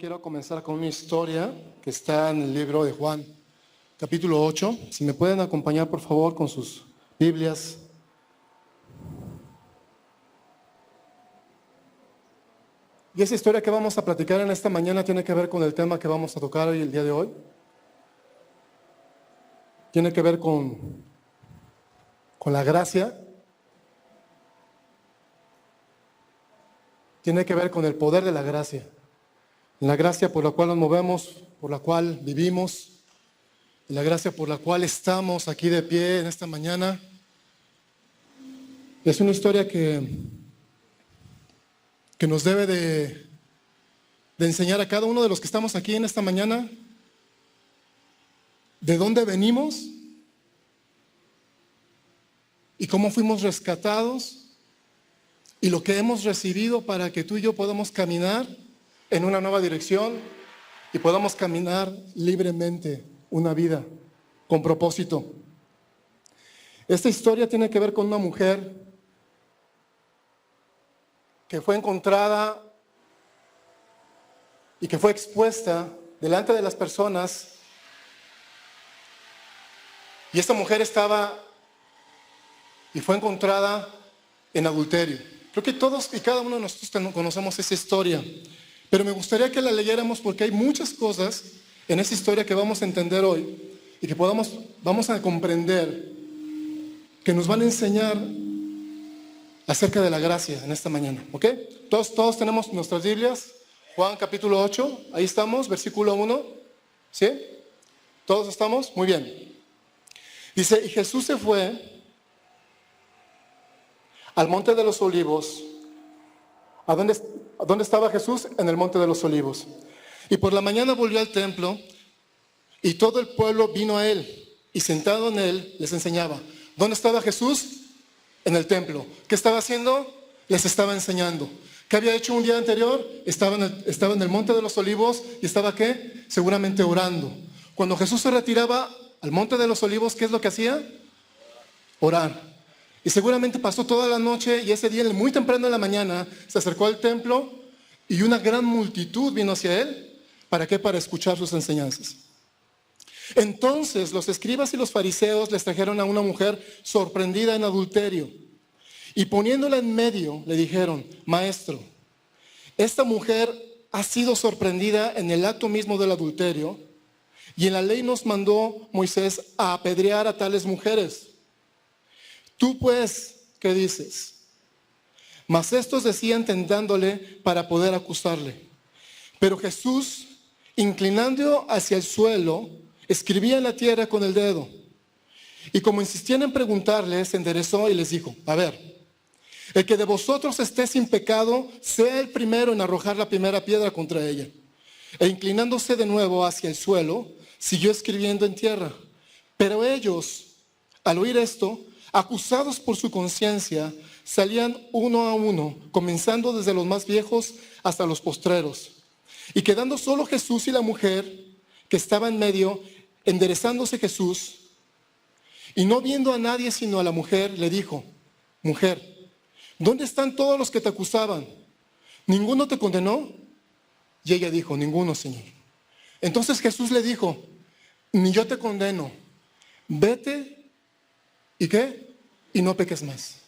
quiero comenzar con una historia que está en el libro de Juan, capítulo 8. Si me pueden acompañar, por favor, con sus Biblias. Y esa historia que vamos a platicar en esta mañana tiene que ver con el tema que vamos a tocar hoy, el día de hoy. Tiene que ver con la gracia. Tiene que ver con el poder de la gracia. La gracia por la cual nos movemos, por la cual vivimos, la gracia por la cual estamos aquí de pie en esta mañana. Es una historia que nos debe de enseñar a cada uno de los que estamos aquí en esta mañana de dónde venimos y cómo fuimos rescatados y lo que hemos recibido para que tú y yo podamos caminar en una nueva dirección y podamos caminar libremente una vida con propósito. Esta historia tiene que ver con una mujer que fue encontrada y que fue expuesta delante de las personas, y esta mujer estaba y fue encontrada en adulterio. Creo que todos y cada uno de nosotros conocemos esa historia, pero me gustaría que la leyéramos porque hay muchas cosas en esa historia que vamos a entender hoy y que vamos a comprender, que nos van a enseñar acerca de la gracia en esta mañana, ¿ok? Todos tenemos nuestras Biblias. Juan capítulo 8, ahí estamos, versículo 1, ¿sí? ¿Todos estamos? Muy bien. Dice, y Jesús se fue al monte de los olivos. ¿A dónde estaba Jesús? En el monte de los olivos. Y por la mañana volvió al templo y todo el pueblo vino a él y sentado en él les enseñaba. ¿Dónde estaba Jesús? En el templo. ¿Qué estaba haciendo? Les estaba enseñando. ¿Qué había hecho un día anterior? Estaba en el monte de los olivos y estaba ¿qué? Seguramente orando. Cuando Jesús se retiraba al monte de los olivos, ¿qué es lo que hacía? Orar. Y seguramente pasó toda la noche y ese día muy temprano en la mañana se acercó al templo y una gran multitud vino hacia él. ¿Para qué? Para escuchar sus enseñanzas. Entonces los escribas y los fariseos les trajeron a una mujer sorprendida en adulterio y poniéndola en medio le dijeron, maestro, esta mujer ha sido sorprendida en el acto mismo del adulterio y en la ley nos mandó Moisés a apedrear a tales mujeres. Tú pues, ¿qué dices? Mas estos decían tentándole para poder acusarle. Pero Jesús, inclinando hacia el suelo, escribía en la tierra con el dedo. Y como insistían en preguntarle, se enderezó y les dijo, a ver, el que de vosotros esté sin pecado, sea el primero en arrojar la primera piedra contra ella. E inclinándose de nuevo hacia el suelo, siguió escribiendo en tierra. Pero ellos, al oír esto, acusados por su conciencia, salían uno a uno, comenzando desde los más viejos hasta los postreros. Y quedando solo Jesús y la mujer, que estaba en medio, enderezándose Jesús, y no viendo a nadie sino a la mujer, le dijo, mujer, ¿dónde están todos los que te acusaban? ¿Ninguno te condenó? Y ella dijo, ninguno, Señor. Entonces Jesús le dijo, ni yo te condeno, vete, ¿y qué? Y no peques más.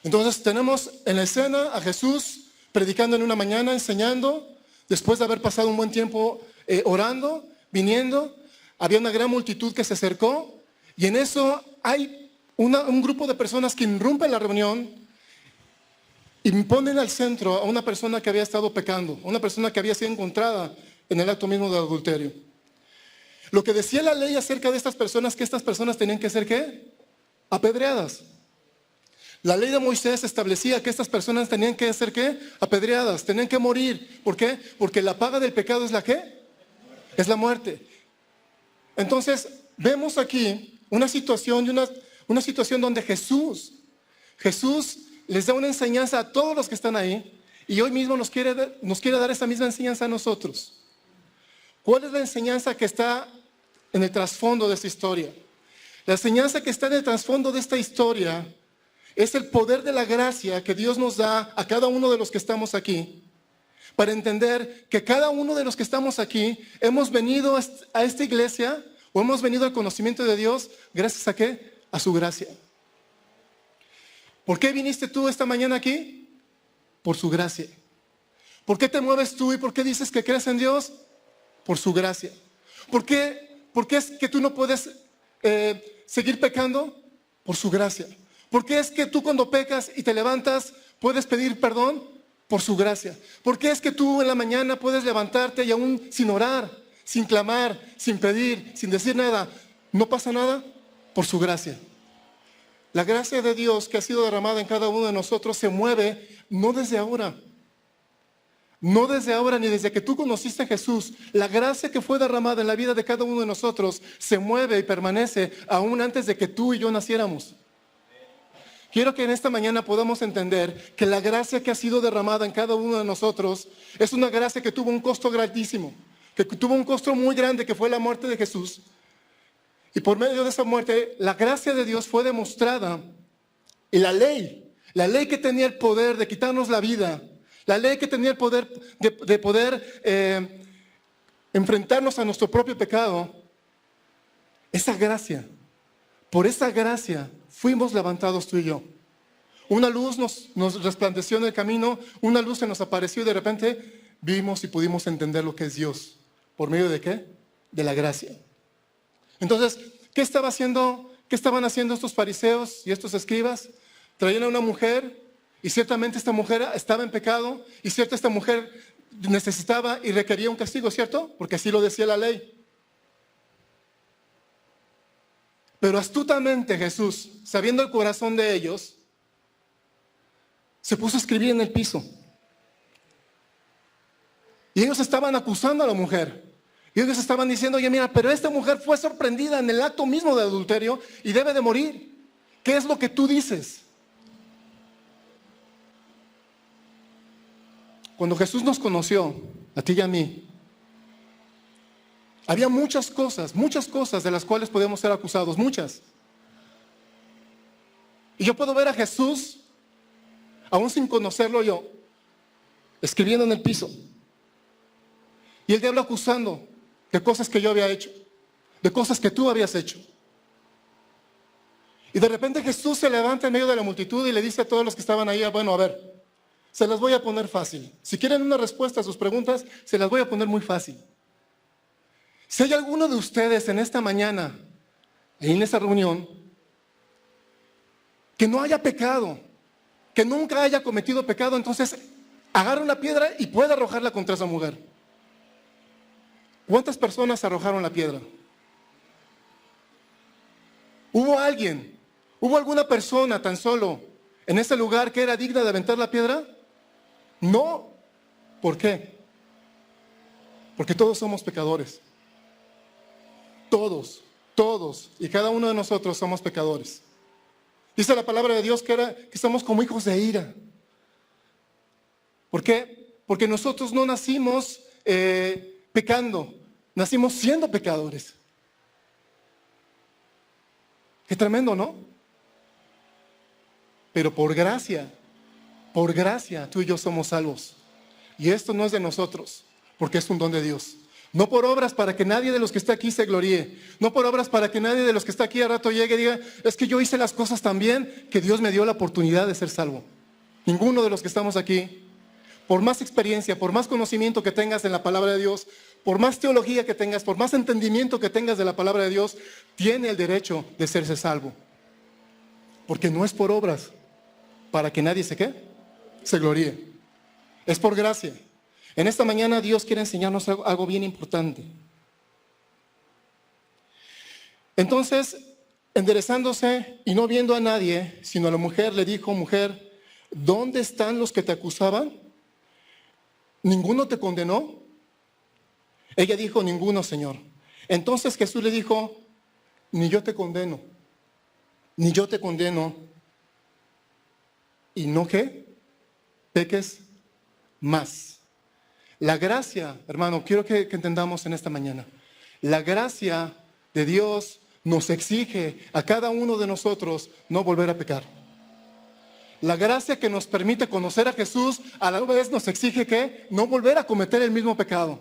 Entonces tenemos en la escena a Jesús predicando en una mañana, enseñando, después de haber pasado un buen tiempo orando, viniendo, había una gran multitud que se acercó y en eso hay un grupo de personas que irrumpen la reunión y ponen al centro a una persona que había estado pecando, una persona que había sido encontrada en el acto mismo del adulterio. Lo que decía la ley acerca de estas personas, que estas personas tenían que ser ¿qué? Apedreadas. La ley de Moisés establecía que estas personas tenían que ser ¿qué? Apedreadas, tenían que morir. ¿Por qué? Porque la paga del pecado es la ¿qué? Es la muerte. Entonces, vemos aquí una situación donde Jesús les da una enseñanza a todos los que están ahí y hoy mismo nos quiere dar esa misma enseñanza a nosotros. ¿Cuál es la enseñanza que está en el trasfondo de esta historia? La enseñanza que está en el trasfondo de esta historia es el poder de la gracia que Dios nos da a cada uno de los que estamos aquí para entender que cada uno de los que estamos aquí hemos venido a esta iglesia o hemos venido al conocimiento de Dios gracias a ¿qué? A su gracia. ¿Por qué viniste tú esta mañana aquí? Por su gracia. ¿Por qué te mueves tú y por qué dices que crees en Dios? Por su gracia. ¿Por qué es que tú no puedes seguir pecando? Por su gracia. ¿Por qué es que tú cuando pecas y te levantas puedes pedir perdón? Por su gracia. ¿Por qué es que tú en la mañana puedes levantarte y aún sin orar, sin clamar, sin pedir, sin decir nada, no pasa nada? Por su gracia. La gracia de Dios que ha sido derramada en cada uno de nosotros se mueve no desde ahora. No desde ahora ni desde que tú conociste a Jesús. La gracia que fue derramada en la vida de cada uno de nosotros se mueve y permanece aún antes de que tú y yo naciéramos. Quiero que en esta mañana podamos entender que la gracia que ha sido derramada en cada uno de nosotros es una gracia que tuvo un costo grandísimo, que tuvo un costo muy grande, que fue la muerte de Jesús. Y por medio de esa muerte, la gracia de Dios fue demostrada. Y la ley que tenía el poder de quitarnos la vida, la ley que tenía el poder de poder enfrentarnos a nuestro propio pecado, esa gracia, por esa gracia fuimos levantados tú y yo. Una luz nos resplandeció en el camino, una luz se nos apareció y de repente vimos y pudimos entender lo que es Dios. ¿Por medio de qué? De la gracia. Entonces, ¿qué estaban haciendo estos fariseos y estos escribas? Traían a una mujer y ciertamente esta mujer estaba en pecado y cierto esta mujer necesitaba y requería un castigo, ¿cierto? Porque así lo decía la ley. Pero astutamente Jesús, sabiendo el corazón de ellos, se puso a escribir en el piso. Y ellos estaban acusando a la mujer. Y ellos estaban diciendo, oye mira, pero esta mujer fue sorprendida en el acto mismo de adulterio y debe de morir. ¿Qué es lo que tú dices? Cuando Jesús nos conoció, a ti y a mí, había muchas cosas de las cuales podíamos ser acusados, muchas. Y yo puedo ver a Jesús, aún sin conocerlo yo, escribiendo en el piso. Y el diablo acusando de cosas que yo había hecho, de cosas que tú habías hecho. Y de repente Jesús se levanta en medio de la multitud y le dice a todos los que estaban ahí, bueno, a ver, se las voy a poner fácil. Si quieren una respuesta a sus preguntas, se las voy a poner muy fácil. Si hay alguno de ustedes en esta mañana, en esta reunión, que no haya pecado, que nunca haya cometido pecado, entonces agarra una piedra y puede arrojarla contra esa mujer. ¿Cuántas personas arrojaron la piedra? ¿Hubo alguna persona tan solo en ese lugar que era digna de aventar la piedra? No. ¿Por qué? Porque todos somos pecadores. Todos y cada uno de nosotros somos pecadores. Dice la palabra de Dios que somos como hijos de ira. ¿Por qué? Porque nosotros no nacimos pecando, nacimos siendo pecadores. Qué tremendo, ¿no? Pero por gracia, tú y yo somos salvos. Y esto no es de nosotros, porque es un don de Dios. No por obras para que nadie de los que está aquí se gloríe. No por obras para que nadie de los que está aquí a rato llegue y diga, es que yo hice las cosas tan bien que Dios me dio la oportunidad de ser salvo. Ninguno de los que estamos aquí, por más experiencia, por más conocimiento que tengas en la palabra de Dios, por más teología que tengas, por más entendimiento que tengas de la palabra de Dios, tiene el derecho de serse salvo. Porque no es por obras para que nadie se gloríe. Es por gracia. En esta mañana Dios quiere enseñarnos algo bien importante. Entonces, enderezándose y no viendo a nadie, sino a la mujer, le dijo, mujer, ¿dónde están los que te acusaban? ¿Ninguno te condenó? Ella dijo, ninguno, Señor. Entonces Jesús le dijo, ni yo te condeno. ¿Y no qué? Peques más. La gracia, hermano, quiero que entendamos en esta mañana. La gracia de Dios nos exige a cada uno de nosotros no volver a pecar. La gracia que nos permite conocer a Jesús, a la vez nos exige que no volver a cometer el mismo pecado.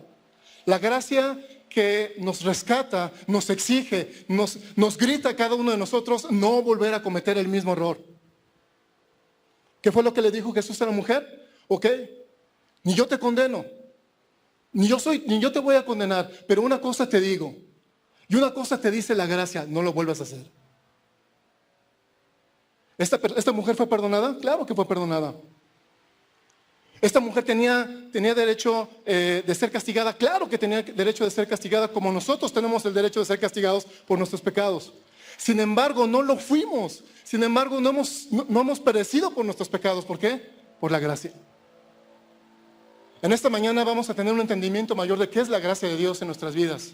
La gracia que nos rescata, nos exige, nos grita a cada uno de nosotros no volver a cometer el mismo error. ¿Qué fue lo que le dijo Jesús a la mujer? Ok, ni yo te condeno, ni yo te voy a condenar, pero una cosa te digo, y una cosa te dice la gracia, no lo vuelvas a hacer. ¿Esta mujer fue perdonada? Claro que fue perdonada. ¿Esta mujer tenía derecho de ser castigada? Claro que tenía derecho de ser castigada, como nosotros tenemos el derecho de ser castigados por nuestros pecados. Sin embargo, no lo fuimos. Sin embargo, no hemos perecido por nuestros pecados. ¿Por qué? Por la gracia. En esta mañana vamos a tener un entendimiento mayor de qué es la gracia de Dios en nuestras vidas.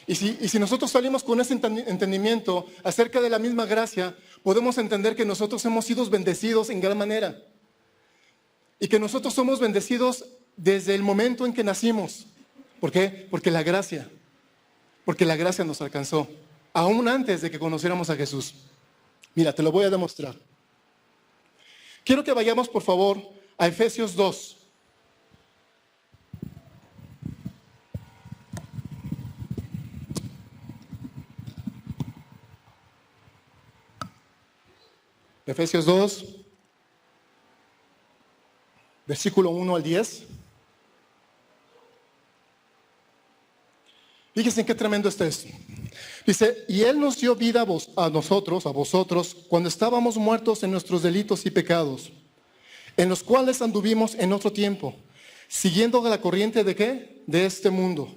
Y si nosotros salimos con ese entendimiento acerca de la misma gracia, podemos entender que nosotros hemos sido bendecidos en gran manera. Y que nosotros somos bendecidos desde el momento en que nacimos. ¿Por qué? Porque la gracia nos alcanzó, aún antes de que conociéramos a Jesús. Mira, te lo voy a demostrar. Quiero que vayamos, por favor, a Efesios 2. Efesios 2, versículo 1 al 10. Fíjense qué tremendo está esto. Dice, y Él nos dio vida a vosotros, cuando estábamos muertos en nuestros delitos y pecados, en los cuales anduvimos en otro tiempo, siguiendo la corriente ¿de qué? De este mundo,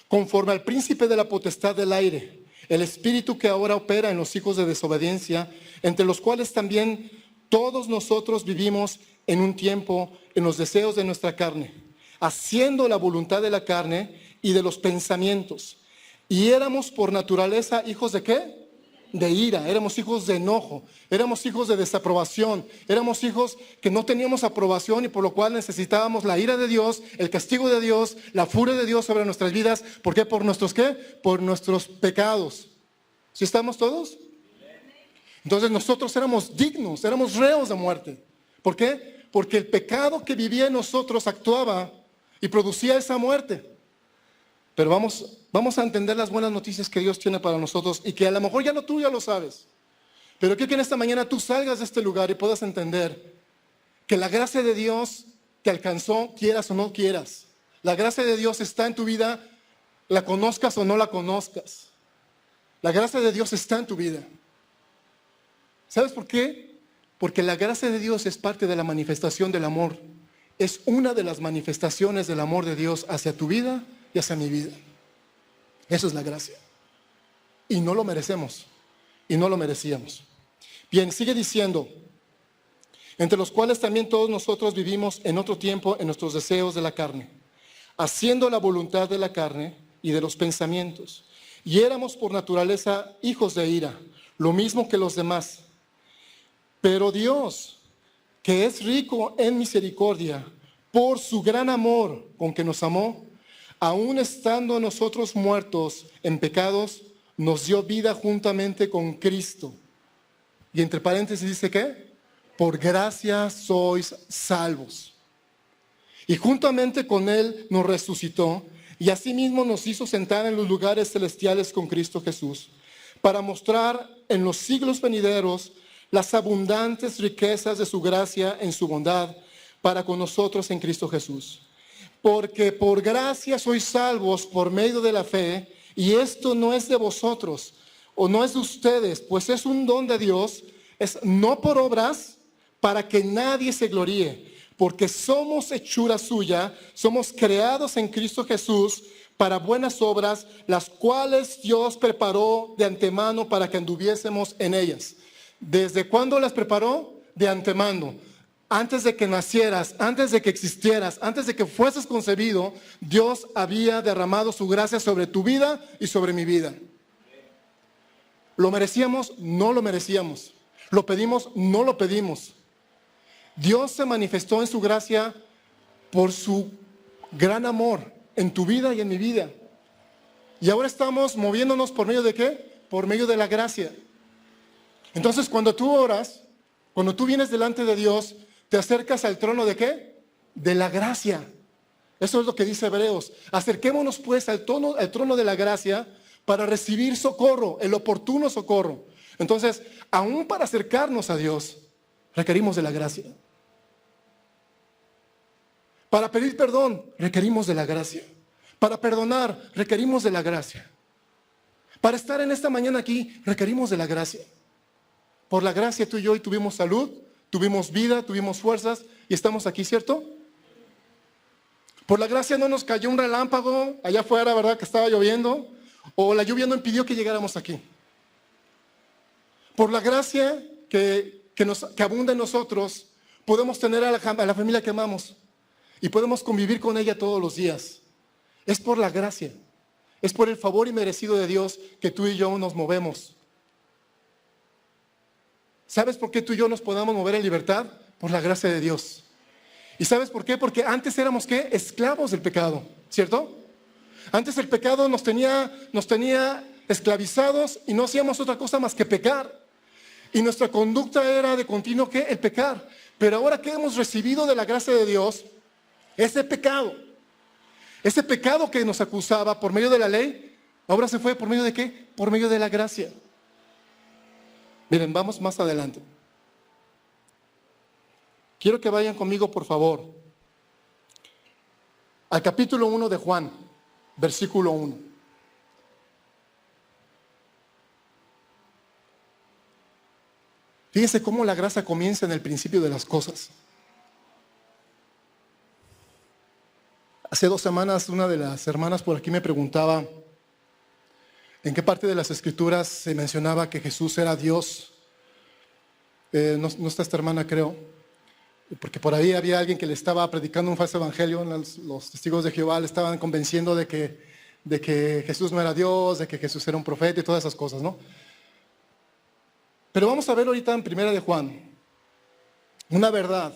conforme al príncipe de la potestad del aire, el espíritu que ahora opera en los hijos de desobediencia, entre los cuales también todos nosotros vivimos en un tiempo en los deseos de nuestra carne, haciendo la voluntad de la carne y de los pensamientos. Y éramos por naturaleza hijos ¿de qué? De ira, éramos hijos de enojo, éramos hijos de desaprobación, éramos hijos que no teníamos aprobación y por lo cual necesitábamos la ira de Dios, el castigo de Dios, la furia de Dios sobre nuestras vidas. ¿Por qué? ¿Por nuestros qué? Por nuestros pecados. ¿Sí estamos todos? Entonces nosotros éramos dignos, éramos reos de muerte. ¿Por qué? Porque el pecado que vivía en nosotros actuaba y producía esa muerte. Pero vamos a entender las buenas noticias que Dios tiene para nosotros y que a lo mejor tú ya lo sabes. Pero quiero que en esta mañana tú salgas de este lugar y puedas entender que la gracia de Dios te alcanzó, quieras o no quieras. La gracia de Dios está en tu vida, la conozcas o no la conozcas. La gracia de Dios está en tu vida. ¿Sabes por qué? Porque la gracia de Dios es parte de la manifestación del amor. Es una de las manifestaciones del amor de Dios hacia tu vida y hacia mi vida. Eso es la gracia. Y no lo merecemos. Y no lo merecíamos. Bien, sigue diciendo, entre los cuales también todos nosotros vivimos en otro tiempo en nuestros deseos de la carne, haciendo la voluntad de la carne y de los pensamientos. Y éramos por naturaleza hijos de ira, lo mismo que los demás. Pero Dios, que es rico en misericordia, por su gran amor con que nos amó, aun estando nosotros muertos en pecados, nos dio vida juntamente con Cristo. Y entre paréntesis dice ¿qué? Por gracia sois salvos. Y juntamente con Él nos resucitó, y asimismo nos hizo sentar en los lugares celestiales con Cristo Jesús, para mostrar en los siglos venideros las abundantes riquezas de su gracia en su bondad para con nosotros en Cristo Jesús. Porque por gracia sois salvos por medio de la fe, y esto no es de vosotros, o no es de ustedes, pues es un don de Dios, es no por obras, para que nadie se gloríe, porque somos hechura suya, somos creados en Cristo Jesús para buenas obras, las cuales Dios preparó de antemano para que anduviésemos en ellas. ¿Desde cuándo las preparó? De antemano. Antes de que nacieras, antes de que existieras, antes de que fueses concebido, Dios había derramado su gracia sobre tu vida y sobre mi vida. ¿Lo merecíamos? No lo merecíamos. ¿Lo pedimos? No lo pedimos. Dios se manifestó en su gracia por su gran amor en tu vida y en mi vida. Y ahora estamos moviéndonos por medio de ¿qué? Por medio de la gracia. Entonces cuando tú oras, Cuando tú vienes delante de Dios, te acercas al trono ¿de qué? De la gracia. Eso es lo que dice Hebreos. Acerquémonos pues al trono de la gracia para recibir socorro, el oportuno socorro. Entonces, aún para acercarnos a Dios, requerimos de la gracia. Para pedir perdón, requerimos de la gracia. Para perdonar, requerimos de la gracia. Para estar en esta mañana aquí, requerimos de la gracia. Por la gracia tú y yo hoy tuvimos salud, tuvimos vida, tuvimos fuerzas y estamos aquí, ¿cierto? Por la gracia no nos cayó un relámpago allá afuera, ¿verdad? Que estaba lloviendo. O la lluvia no impidió que llegáramos aquí. Por la gracia que abunda en nosotros, podemos tener a la familia que amamos y podemos convivir con ella todos los días. Es por la gracia. Es por el favor inmerecido de Dios que tú y yo nos movemos. ¿Sabes por qué tú y yo nos podamos mover en libertad? Por la gracia de Dios. ¿Y sabes por qué? Porque antes éramos ¿qué? Esclavos del pecado, ¿cierto? Antes el pecado nos tenía esclavizados y no hacíamos otra cosa más que pecar. Y nuestra conducta era de continuo ¿qué? El pecar. Pero ahora que hemos recibido de la gracia de Dios, ese pecado que nos acusaba por medio de la ley, ahora se fue por medio de ¿qué? Por medio de la gracia. Miren, vamos más adelante. Quiero que vayan conmigo, por favor, al capítulo 1 de Juan, versículo 1. Fíjense cómo la gracia comienza en el principio de las cosas. Hace 2 semanas una de las hermanas por aquí me preguntaba en qué parte de las Escrituras se mencionaba que Jesús era Dios. No está esta hermana, creo, porque por ahí había alguien que le estaba predicando un falso evangelio. Los testigos de Jehová le estaban convenciendo de que Jesús no era Dios, de que Jesús era un profeta y todas esas cosas, ¿no? Pero vamos a ver ahorita en Primera de Juan una verdad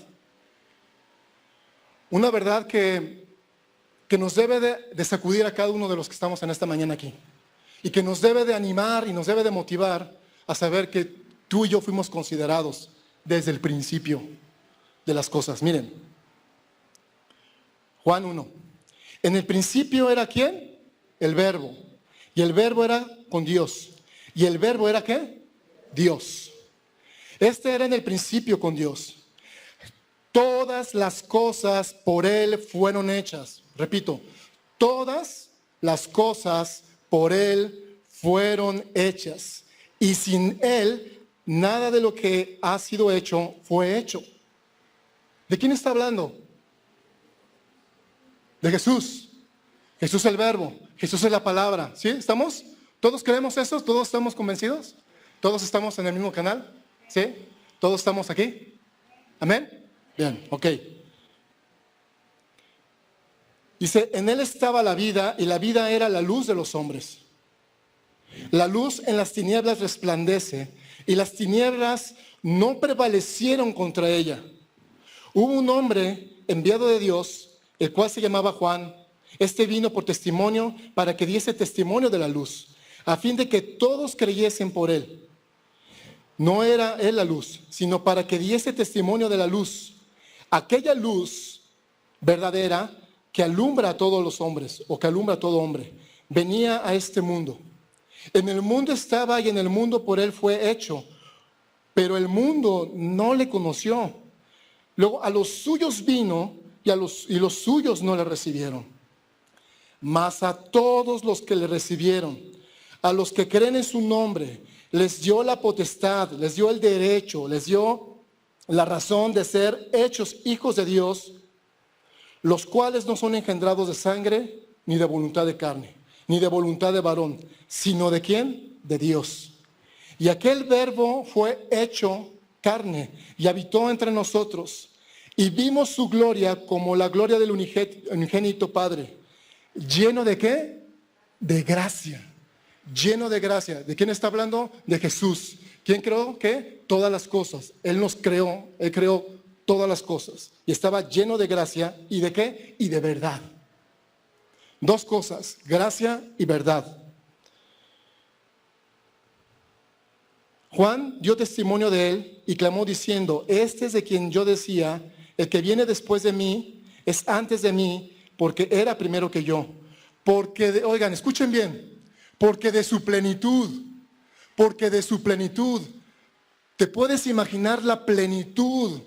que nos debe de sacudir a cada uno de los que estamos en esta mañana aquí y que nos debe de animar y nos debe de motivar a saber que tú y yo fuimos considerados desde el principio de las cosas. Miren, Juan 1. En el principio era ¿quién? El Verbo. Y el Verbo era con Dios. ¿Y el Verbo era qué? Dios. Este era en el principio con Dios. Todas las cosas por Él fueron hechas. Repito, todas las cosas por Él fueron hechas. Y sin Él, nada de lo que ha sido hecho fue hecho. ¿De quién está hablando? De Jesús. Jesús es el Verbo. Jesús es la palabra. ¿Sí? ¿Estamos? ¿Todos creemos eso? ¿Todos estamos convencidos? ¿Todos estamos en el mismo canal? ¿Sí? ¿Todos estamos aquí? ¿Amén? Bien, ok. Dice, en Él estaba la vida y la vida era la luz de los hombres. La luz en las tinieblas resplandece y las tinieblas no prevalecieron contra ella. Hubo un hombre enviado de Dios, el cual se llamaba Juan. Este vino por testimonio para que diese testimonio de la luz, a fin de que todos creyesen por él. No era él la luz, sino para que diese testimonio de la luz. Aquella luz verdadera que alumbra a todos los hombres, o que alumbra a todo hombre, venía a este mundo. En el mundo estaba y en el mundo por él fue hecho, pero el mundo no le conoció. Luego a los suyos vino y los suyos no le recibieron. Mas a todos los que le recibieron, a los que creen en su nombre, les dio la potestad, les dio el derecho, les dio la razón de ser hechos hijos de Dios, los cuales no son engendrados de sangre, ni de voluntad de carne, ni de voluntad de varón, sino de ¿quién? De Dios. Y aquel Verbo fue hecho carne y habitó entre nosotros, y vimos su gloria como la gloria del unigénito Padre, lleno de ¿qué? De gracia. Lleno de gracia. ¿De quién está hablando? De Jesús. ¿Quién creó qué? Todas las cosas. Él nos creó, Él creó todas las cosas. Y estaba lleno de gracia. ¿Y de qué? Y de verdad. 2 cosas, gracia y verdad. Juan dio testimonio de él y clamó diciendo, este es de quien yo decía, el que viene después de mí es antes de mí, porque era primero que yo. Oigan, escuchen bien, porque de su plenitud, ¿te puedes imaginar la plenitud?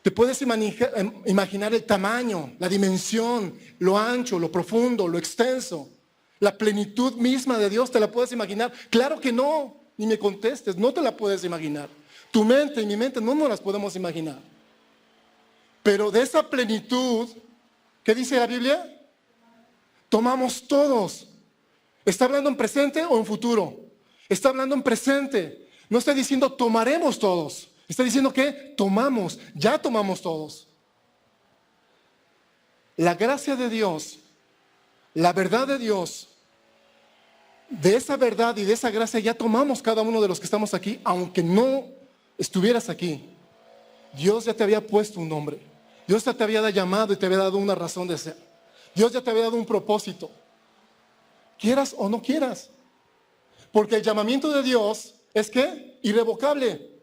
¿Te puedes imaginar el tamaño, la dimensión, lo ancho, lo profundo, lo extenso? La plenitud misma de Dios, ¿te la puedes imaginar? Claro que no, ni me contestes, no te la puedes imaginar. Tu mente y mi mente no nos las podemos imaginar. Pero de esa plenitud, ¿qué dice la Biblia? Tomamos todos. ¿Está hablando en presente o en futuro? Está hablando en presente. No está diciendo tomaremos todos. Está diciendo que tomamos, ya tomamos todos. La gracia de Dios, la verdad de Dios, de esa verdad y de esa gracia ya tomamos cada uno de los que estamos aquí, aunque no estuvieras aquí. Dios ya te había puesto un nombre. Dios ya te había llamado y te había dado una razón de ser. Dios ya te había dado un propósito. Quieras o no quieras. Porque el llamamiento de Dios es ¿qué? Irrevocable.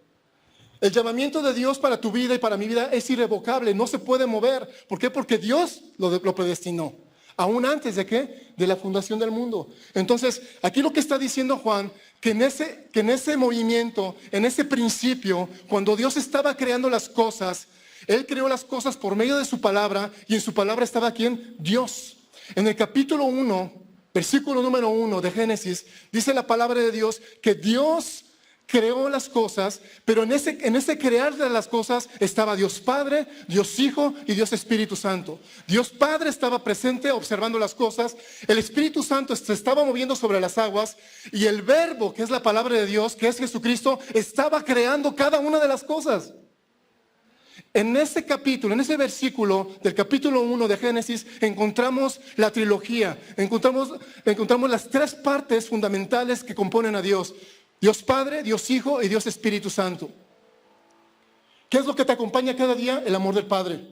El llamamiento de Dios para tu vida y para mi vida es irrevocable, no se puede mover. ¿Por qué? Porque Dios lo predestinó, aún antes de ¿qué? De la fundación del mundo. Entonces, aquí lo que está diciendo Juan, que en ese movimiento, en ese principio, cuando Dios estaba creando las cosas, Él creó las cosas por medio de su palabra, y en su palabra estaba ¿quién? Dios. En el capítulo 1, versículo número 1 de Génesis, dice la palabra de Dios que Dios creó las cosas, pero en ese crear de las cosas estaba Dios Padre, Dios Hijo y Dios Espíritu Santo. Dios Padre estaba presente observando las cosas, el Espíritu Santo se estaba moviendo sobre las aguas y el Verbo, que es la palabra de Dios, que es Jesucristo, estaba creando cada una de las cosas. En ese capítulo, en ese versículo del capítulo 1 de Génesis, encontramos la trilogía, encontramos las tres partes fundamentales que componen a Dios. Dios Padre, Dios Hijo y Dios Espíritu Santo. ¿Qué es lo que te acompaña cada día? El amor del Padre.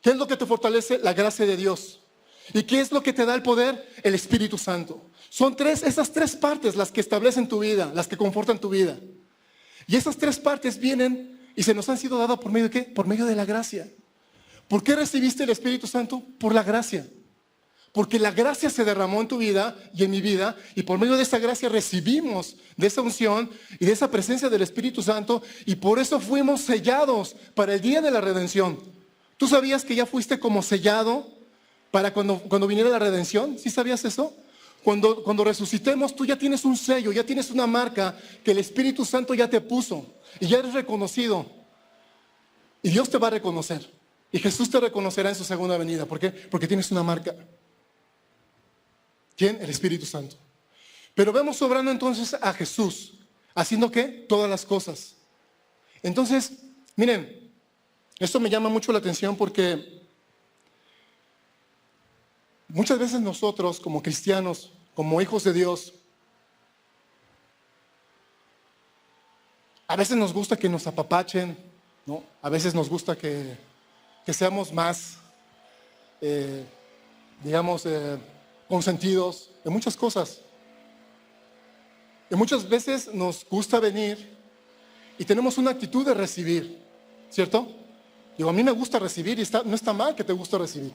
¿Qué es lo que te fortalece? La gracia de Dios. ¿Y qué es lo que te da el poder? El Espíritu Santo. Son esas tres partes las que establecen tu vida, las que confortan tu vida. Y esas tres partes vienen y se nos han sido dadas por medio de ¿qué? Por medio de la gracia. ¿Por qué recibiste el Espíritu Santo? Por la gracia. Porque la gracia se derramó en tu vida y en mi vida, y por medio de esa gracia recibimos de esa unción y de esa presencia del Espíritu Santo, y por eso fuimos sellados para el día de la redención. ¿Tú sabías que ya fuiste como sellado para cuando viniera la redención? ¿Sí sabías eso? Cuando resucitemos, tú ya tienes un sello, ya tienes una marca que el Espíritu Santo ya te puso, y ya eres reconocido. Y Dios te va a reconocer, y Jesús te reconocerá en su segunda venida. ¿Por qué? Porque tienes una marca. ¿Quién? El Espíritu Santo. Pero vemos obrando entonces a Jesús, haciendo ¿qué? Todas las cosas. Entonces, miren, esto me llama mucho la atención porque muchas veces nosotros como cristianos, como hijos de Dios, a veces nos gusta que nos apapachen, ¿no? A veces nos gusta que seamos más, consentidos de muchas cosas. Y muchas veces nos gusta venir y tenemos una actitud de recibir, ¿cierto? Digo, a mí me gusta recibir y no está mal que te guste recibir.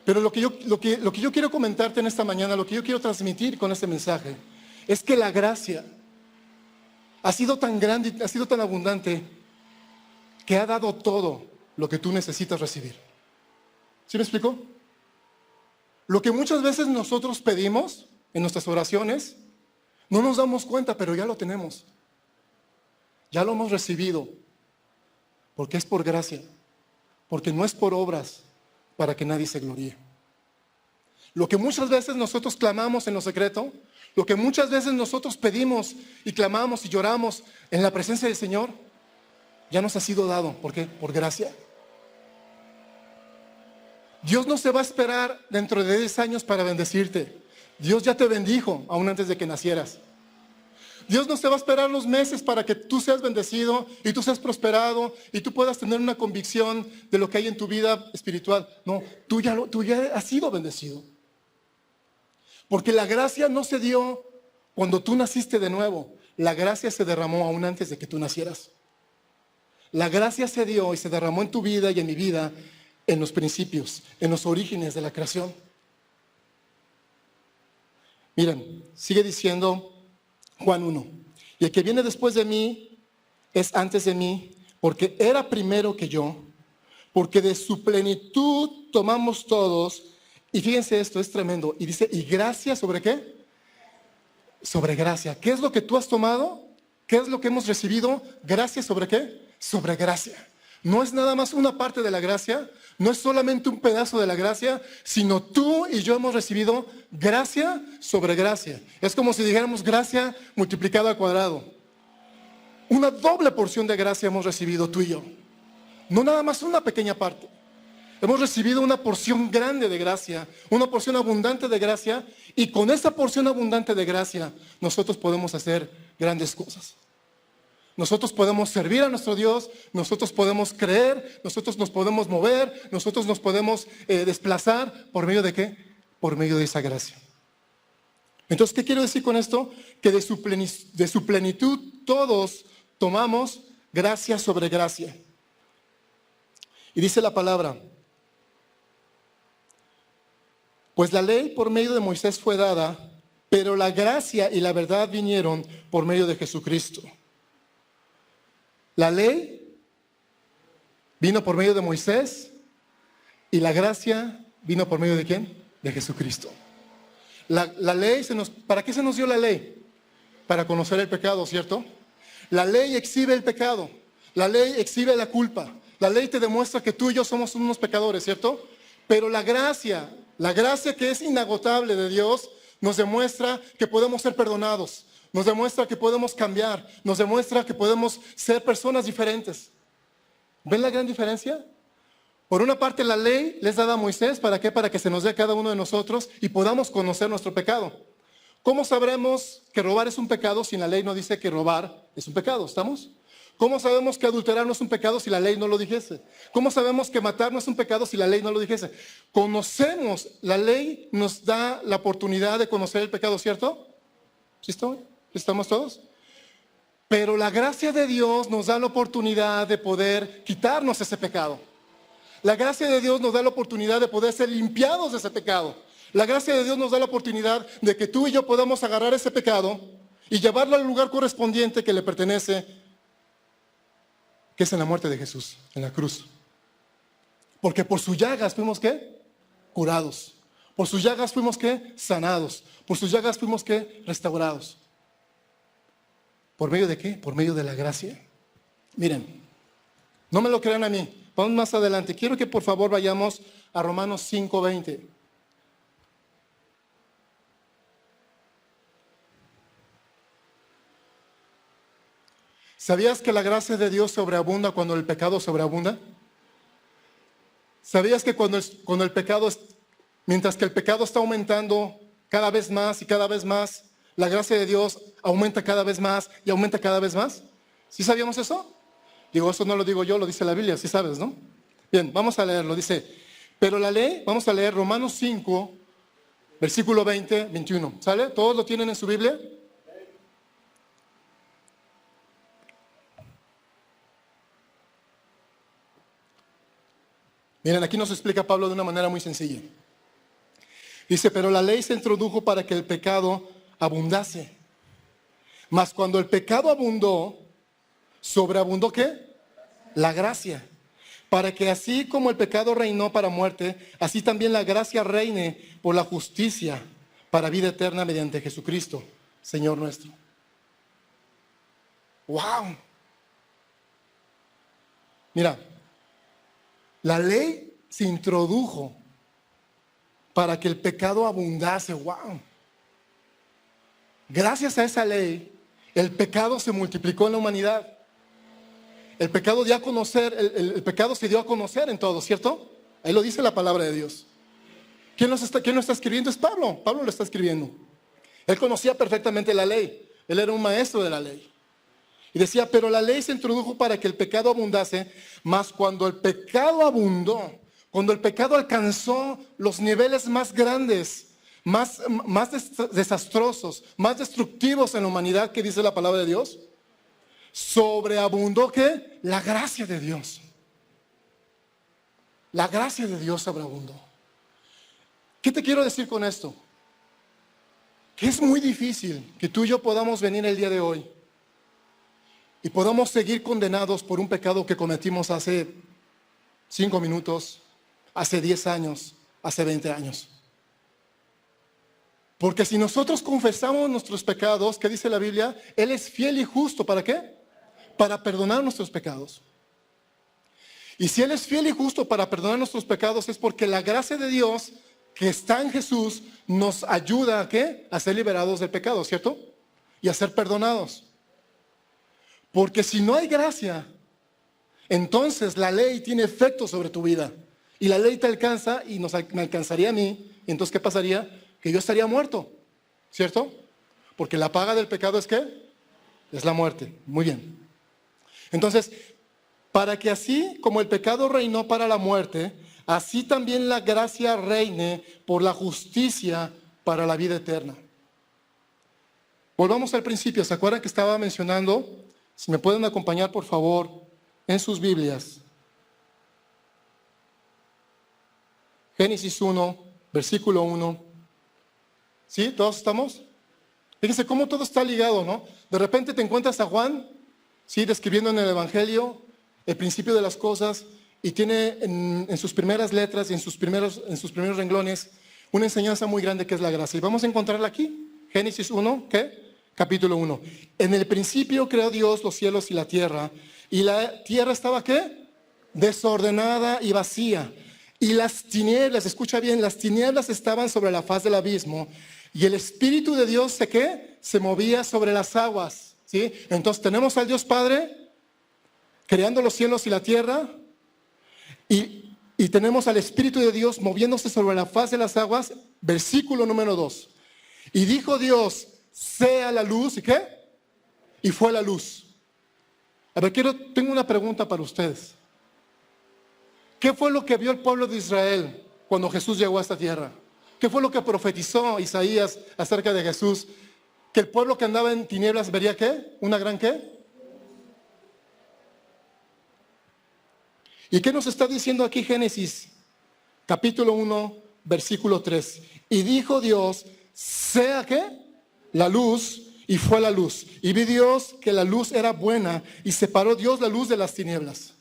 Pero lo que yo quiero comentarte en esta mañana, lo que yo quiero transmitir con este mensaje, es que la gracia ha sido tan grande, ha sido tan abundante, que ha dado todo lo que tú necesitas recibir. ¿Sí me explico? Lo que muchas veces nosotros pedimos en nuestras oraciones, no nos damos cuenta, pero ya lo tenemos. Ya lo hemos recibido, porque es por gracia, porque no es por obras, para que nadie se gloríe. Lo que muchas veces nosotros clamamos en lo secreto, lo que muchas veces nosotros pedimos y clamamos y lloramos en la presencia del Señor, ya nos ha sido dado. ¿Por qué? Por gracia. Dios no se va a esperar dentro de 10 años para bendecirte. Dios ya te bendijo aún antes de que nacieras. Dios no se va a esperar los meses para que tú seas bendecido y tú seas prosperado y tú puedas tener una convicción de lo que hay en tu vida espiritual. No, tú ya has sido bendecido. Porque la gracia no se dio Cuando tú naciste de nuevo, la gracia se derramó aún antes de que tú nacieras. La gracia se dio y se derramó en tu vida y en mi vida en los principios, en los orígenes de la creación. Miren, sigue diciendo Juan 1. Y el que viene después de mí es antes de mí, porque era primero que yo, porque de su plenitud tomamos todos. Y fíjense esto, es tremendo. Y dice, ¿y gracia sobre qué? Sobre gracia. ¿Qué es lo que tú has tomado? ¿Qué es lo que hemos recibido? ¿Gracia sobre qué? Sobre gracia. No es nada más una parte de la gracia, no es solamente un pedazo de la gracia, sino tú y yo hemos recibido gracia sobre gracia. Es como si dijéramos gracia multiplicada al cuadrado. Una doble porción de gracia hemos recibido tú y yo. No nada más una pequeña parte. Hemos recibido una porción grande de gracia, una porción abundante de gracia, y con esa porción abundante de gracia nosotros podemos hacer grandes cosas. Nosotros podemos servir a nuestro Dios, nosotros podemos creer, nosotros nos podemos mover, nosotros nos podemos desplazar. ¿Por medio de qué? Por medio de esa gracia. Entonces, ¿qué quiero decir con esto? Que de su plenitud todos tomamos gracia sobre gracia. Y dice la palabra, pues la ley por medio de Moisés fue dada, pero la gracia y la verdad vinieron por medio de Jesucristo. La ley vino por medio de Moisés y la gracia vino por medio de ¿quién? De Jesucristo. La ley, ¿para qué se nos dio la ley? Para conocer el pecado, ¿cierto? La ley exhibe el pecado, la ley exhibe la culpa, la ley te demuestra que tú y yo somos unos pecadores, ¿cierto? Pero la gracia que es inagotable de Dios, nos demuestra que podemos ser perdonados. Nos demuestra que podemos cambiar, nos demuestra que podemos ser personas diferentes. ¿Ven la gran diferencia? Por una parte, la ley les dada a Moisés, ¿para qué? Para que se nos dé a cada uno de nosotros y podamos conocer nuestro pecado. ¿Cómo sabremos que robar es un pecado si la ley no dice que robar es un pecado? ¿Estamos? ¿Cómo sabemos que adulterar no es un pecado si la ley no lo dijese? ¿Cómo sabemos que matar no es un pecado si la ley no lo dijese? Conocemos, la ley nos da la oportunidad de conocer el pecado, ¿cierto? ¿Sí estamos todos? Pero la gracia de Dios nos da la oportunidad de poder quitarnos ese pecado. La gracia de Dios nos da la oportunidad de poder ser limpiados de ese pecado. La gracia de Dios nos da la oportunidad de que tú y yo podamos agarrar ese pecado y llevarlo al lugar correspondiente que le pertenece, que es en la muerte de Jesús, en la cruz. Porque por sus llagas fuimos ¿qué? Curados. Por sus llagas fuimos ¿qué? Sanados. Por sus llagas fuimos ¿qué? Restaurados. ¿Por medio de qué? Por medio de la gracia. Miren, no me lo crean a mí. Vamos más adelante. Quiero que por favor vayamos a Romanos 5:20. ¿Sabías que la gracia de Dios sobreabunda cuando el pecado sobreabunda? ¿Sabías que cuando el pecado, mientras que el pecado está aumentando cada vez más y cada vez más, la gracia de Dios aumenta cada vez más y aumenta cada vez más? ¿Sí sabíamos eso? Digo, eso no lo digo yo, lo dice la Biblia, sí sabes, ¿no? Bien, vamos a leerlo. Dice, pero la ley, vamos a leer Romanos 5, versículo 20, 21. ¿Sale? ¿Todos lo tienen en su Biblia? Miren, aquí nos explica Pablo de una manera muy sencilla. Dice, pero la ley se introdujo para que el pecado abundase. Mas cuando el pecado abundó, ¿sobreabundó qué? La gracia. Para que así como el pecado reinó para muerte, así también la gracia reine por la justicia para vida eterna mediante Jesucristo, Señor nuestro. ¡Wow! Mira, la ley se introdujo para que el pecado abundase. ¡Wow! Gracias a esa ley, el pecado se multiplicó en la humanidad. El pecado dio a conocer, el pecado se dio a conocer en todo, ¿cierto? Ahí lo dice la palabra de Dios. ¿Quién lo está escribiendo? Es Pablo. Pablo lo está escribiendo. Él conocía perfectamente la ley. Él era un maestro de la ley. Y decía, pero la ley se introdujo para que el pecado abundase, mas cuando el pecado abundó, cuando el pecado alcanzó los niveles más grandes, más desastrosos, más destructivos en la humanidad que dice la palabra de Dios? Sobreabundó, ¿qué? La gracia de Dios. La gracia de Dios sobreabundó. ¿Qué te quiero decir con esto? Que es muy difícil que tú y yo podamos venir el día de hoy y podamos seguir condenados por un pecado que cometimos hace 5 minutos, hace 10 años, hace 20 años. Porque si nosotros confesamos nuestros pecados, ¿qué dice la Biblia? Él es fiel y justo, ¿para qué? Para perdonar nuestros pecados. Y si Él es fiel y justo para perdonar nuestros pecados, es porque la gracia de Dios que está en Jesús nos ayuda ¿a qué? A ser liberados del pecado, ¿cierto? Y a ser perdonados. Porque si no hay gracia, entonces la ley tiene efecto sobre tu vida. Y la ley te alcanza y me alcanzaría a mí. Y entonces, ¿qué pasaría? Que yo estaría muerto, ¿cierto? Porque la paga del pecado es ¿qué? Es la muerte. Muy bien. Entonces, para que así como el pecado reinó para la muerte, así también la gracia reine por la justicia para la vida eterna. Volvamos al principio. ¿Se acuerdan que estaba mencionando? Si me pueden acompañar, por favor, en sus Biblias. Génesis 1, versículo 1. ¿Sí? ¿Todos estamos? Fíjense cómo todo está ligado, ¿no? De repente te encuentras a Juan, ¿sí? Describiendo en el Evangelio el principio de las cosas, y tiene en sus primeras letras y en sus primeros renglones una enseñanza muy grande que es la gracia. Y vamos a encontrarla aquí. Génesis 1, ¿qué? Capítulo 1. En el principio creó Dios los cielos y la tierra estaba ¿qué? Desordenada y vacía. Y las tinieblas, escucha bien, las tinieblas estaban sobre la faz del abismo, y el Espíritu de Dios se movía sobre las aguas, ¿sí? Entonces tenemos al Dios Padre creando los cielos y la tierra, y tenemos al Espíritu de Dios moviéndose sobre la faz de las aguas. Versículo número 2. Y dijo Dios, sea la luz, ¿y qué? Y fue la luz. A ver, tengo una pregunta para ustedes. ¿Qué fue lo que vio el pueblo de Israel cuando Jesús llegó a esta tierra? ¿Qué fue lo que profetizó Isaías acerca de Jesús? Que el pueblo que andaba en tinieblas vería ¿qué? ¿Una gran qué? ¿Y qué nos está diciendo aquí Génesis? Capítulo 1, versículo 3. Y dijo Dios, sea ¿qué? La luz, y fue la luz. Y vi Dios que la luz era buena, y separó Dios la luz de las tinieblas.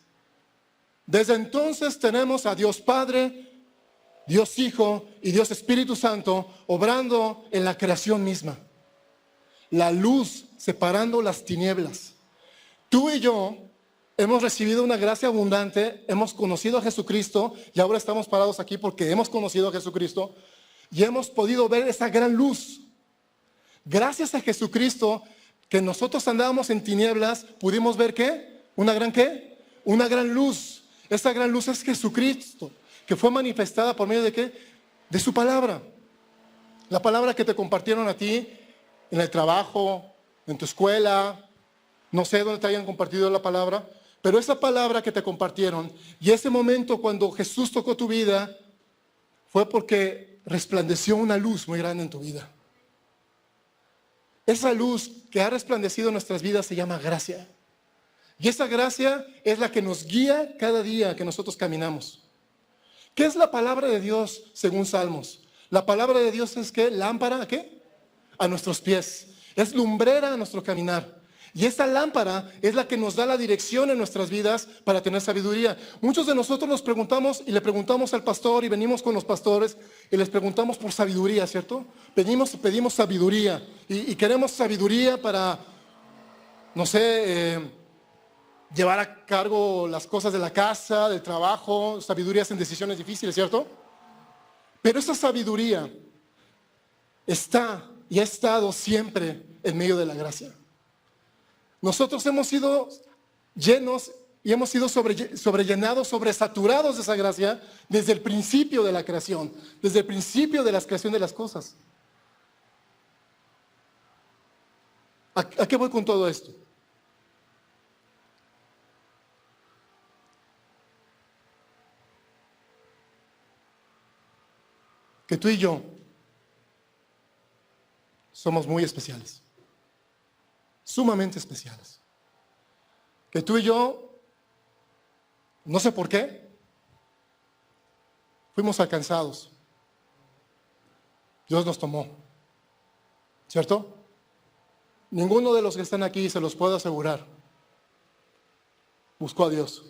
Desde entonces tenemos a Dios Padre, Dios Hijo y Dios Espíritu Santo obrando en la creación misma. La luz separando las tinieblas. Tú y yo hemos recibido una gracia abundante, hemos conocido a Jesucristo y ahora estamos parados aquí porque hemos conocido a Jesucristo y hemos podido ver esa gran luz. Gracias a Jesucristo, que nosotros andábamos en tinieblas, pudimos ver ¿qué? ¿Una gran qué? Una gran luz. Esa gran luz es Jesucristo, que fue manifestada por medio de ¿qué? De su palabra. La palabra que te compartieron a ti en el trabajo, en tu escuela, no sé dónde te hayan compartido la palabra, pero esa palabra que te compartieron y ese momento cuando Jesús tocó tu vida fue porque resplandeció una luz muy grande en tu vida. Esa luz que ha resplandecido en nuestras vidas se llama gracia. Y esa gracia es la que nos guía cada día que nosotros caminamos. ¿Qué es la palabra de Dios según Salmos? La palabra de Dios es ¿qué? Lámpara ¿a qué? A nuestros pies. Es lumbrera a nuestro caminar. Y esa lámpara es la que nos da la dirección en nuestras vidas para tener sabiduría. Muchos de nosotros nos preguntamos y le preguntamos al pastor y venimos con los pastores y les preguntamos por sabiduría, ¿cierto? Pedimos sabiduría y queremos sabiduría para, no sé, llevar a cargo las cosas de la casa, del trabajo, sabidurías en decisiones difíciles, ¿cierto? Pero esa sabiduría está y ha estado siempre en medio de la gracia. Nosotros hemos sido llenos y hemos sido sobrellenados, sobresaturados de esa gracia desde el principio de la creación, desde el principio de la creación de las cosas. ¿A qué voy con todo esto? Que tú y yo somos muy especiales, sumamente especiales. Que tú y yo, no sé por qué, fuimos alcanzados. Dios nos tomó, ¿cierto? Ninguno de los que están aquí, se los puedo asegurar, buscó a Dios.